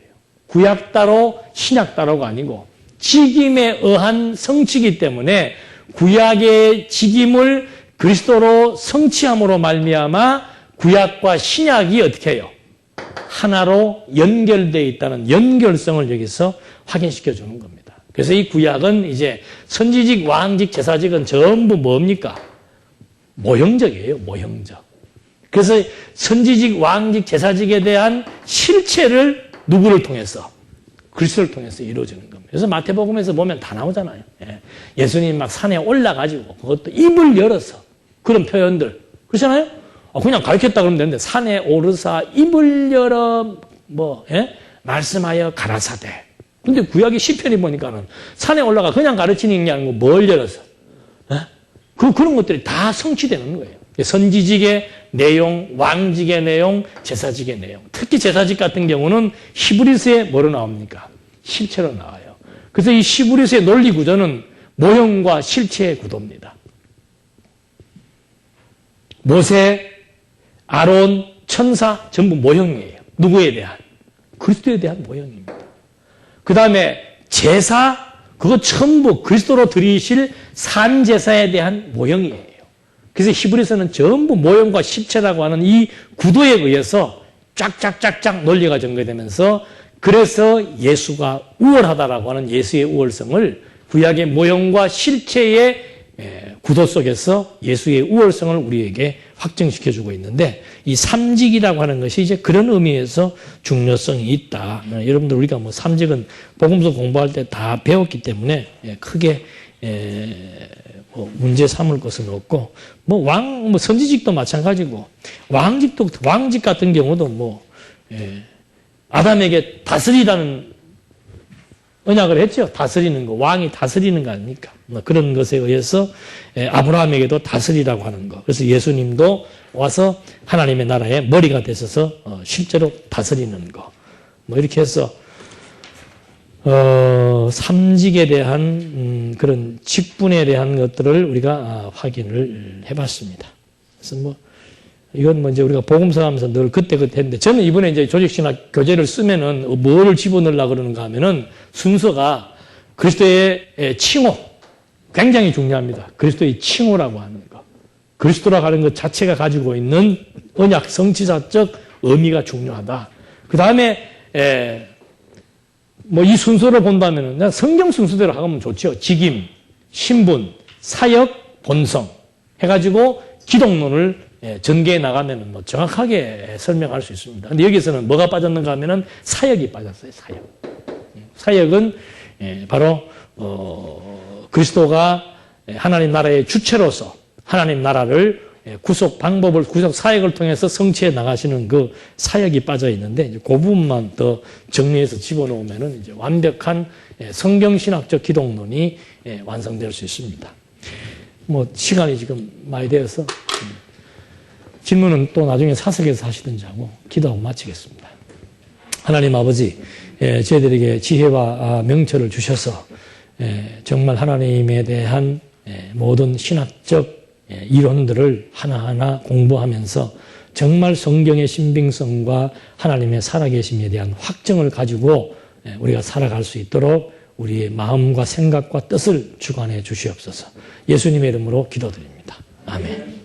구약 따로 신약 따로가 아니고 직임에 의한 성취이기 때문에 구약의 직임을 그리스도로 성취함으로 말미암아 구약과 신약이 어떻게 해요? 하나로 연결되어 있다는 연결성을 여기서 확인시켜 주는 겁니다. 그래서 이 구약은 이제 선지직, 왕직, 제사직은 전부 뭡니까? 모형적이에요. 모형적. 그래서 선지직, 왕직, 제사직에 대한 실체를 누구를 통해서? 그리스도를 통해서 이루어지는 겁니다. 그래서 마태복음에서 보면 다 나오잖아요. 예수님 막 산에 올라가지고 그것도 입을 열어서 그런 표현들. 그렇잖아요? 그냥 가르쳤다 그러면 되는데 산에 오르사 입을 열어 말씀하여 가라사대. 근데 구약의 시편이 보니까는 산에 올라가 그냥 가르치는 게 아니고 뭘 열어서. 그런 것들이 다 성취되는 거예요. 선지직의 내용, 왕직의 내용, 제사직의 내용. 특히 제사직 같은 경우는 히브리서에 뭐로 나옵니까? 실체로 나와요. 그래서 이 히브리서의 논리 구조는 모형과 실체의 구도입니다. 모세, 아론, 천사 전부 모형이에요. 누구에 대한? 그리스도에 대한 모형입니다. 그 다음에 제사, 그거 전부 그리스도로 드리실 산제사에 대한 모형이에요. 그래서 히브리서는 전부 모형과 실체라고 하는 이 구도에 의해서 쫙쫙쫙쫙 논리가 전개되면서 그래서 예수가 우월하다라고 하는 예수의 우월성을 구약의 모형과 실체의 구도 속에서 예수의 우월성을 우리에게 확증시켜주고 있는데 이 삼직이라고 하는 것이 이제 그런 의미에서 중요성이 있다. 여러분들 우리가 뭐 삼직은 복음서 공부할 때 다 배웠기 때문에 크게 문제 삼을 것은 없고 선지직도 마찬가지고 왕직 같은 경우도 아담에게 다스리라는 언약을 했죠. 다스리는 거. 왕이 다스리는 거 아닙니까? 그런 것에 의해서 아브라함에게도 다스리라고 하는 거. 그래서 예수님도 와서 하나님의 나라의 머리가 되셔서 실제로 다스리는 거. 이렇게 해서 삼직에 대한 그런 직분에 대한 것들을 우리가 확인을 해봤습니다. 그래서 이건 이제 우리가 복음서 하면서 늘 그때 했는데 저는 이번에 이제 조직신학 교재를 쓰면은 뭐를 집어넣으려고 그러는가 하면은 순서가 그리스도의 칭호. 굉장히 중요합니다. 그리스도의 칭호라고 하는 거. 그리스도라고 하는 것 자체가 가지고 있는 언약 성취자적 의미가 중요하다. 그 다음에 이 순서를 본다면은 성경 순서대로 하면 좋죠. 직임, 신분, 사역, 본성 해가지고 기독론을 전개해 나가면은 정확하게 설명할 수 있습니다. 근데 여기서는 뭐가 빠졌는가 하면은 사역이 빠졌어요. 사역은 바로 그리스도가 하나님 나라의 주체로서 하나님 나라를 구속 방법을, 구속 사역을 통해서 성취해 나가시는 그 사역이 빠져 있는데, 이제 그 부분만 더 정리해서 집어넣으면은 이제 완벽한 성경신학적 기독론이 완성될 수 있습니다. 시간이 지금 많이 되어서 질문은 또 나중에 사석에서 하시든지 하고 기도하고 마치겠습니다. 하나님 아버지, 저희들에게 지혜와 명철을 주셔서 정말 하나님에 대한 모든 신학적 이론들을 하나하나 공부하면서 정말 성경의 신빙성과 하나님의 살아계심에 대한 확증을 가지고 우리가 살아갈 수 있도록 우리의 마음과 생각과 뜻을 주관해 주시옵소서. 예수님의 이름으로 기도드립니다. 아멘.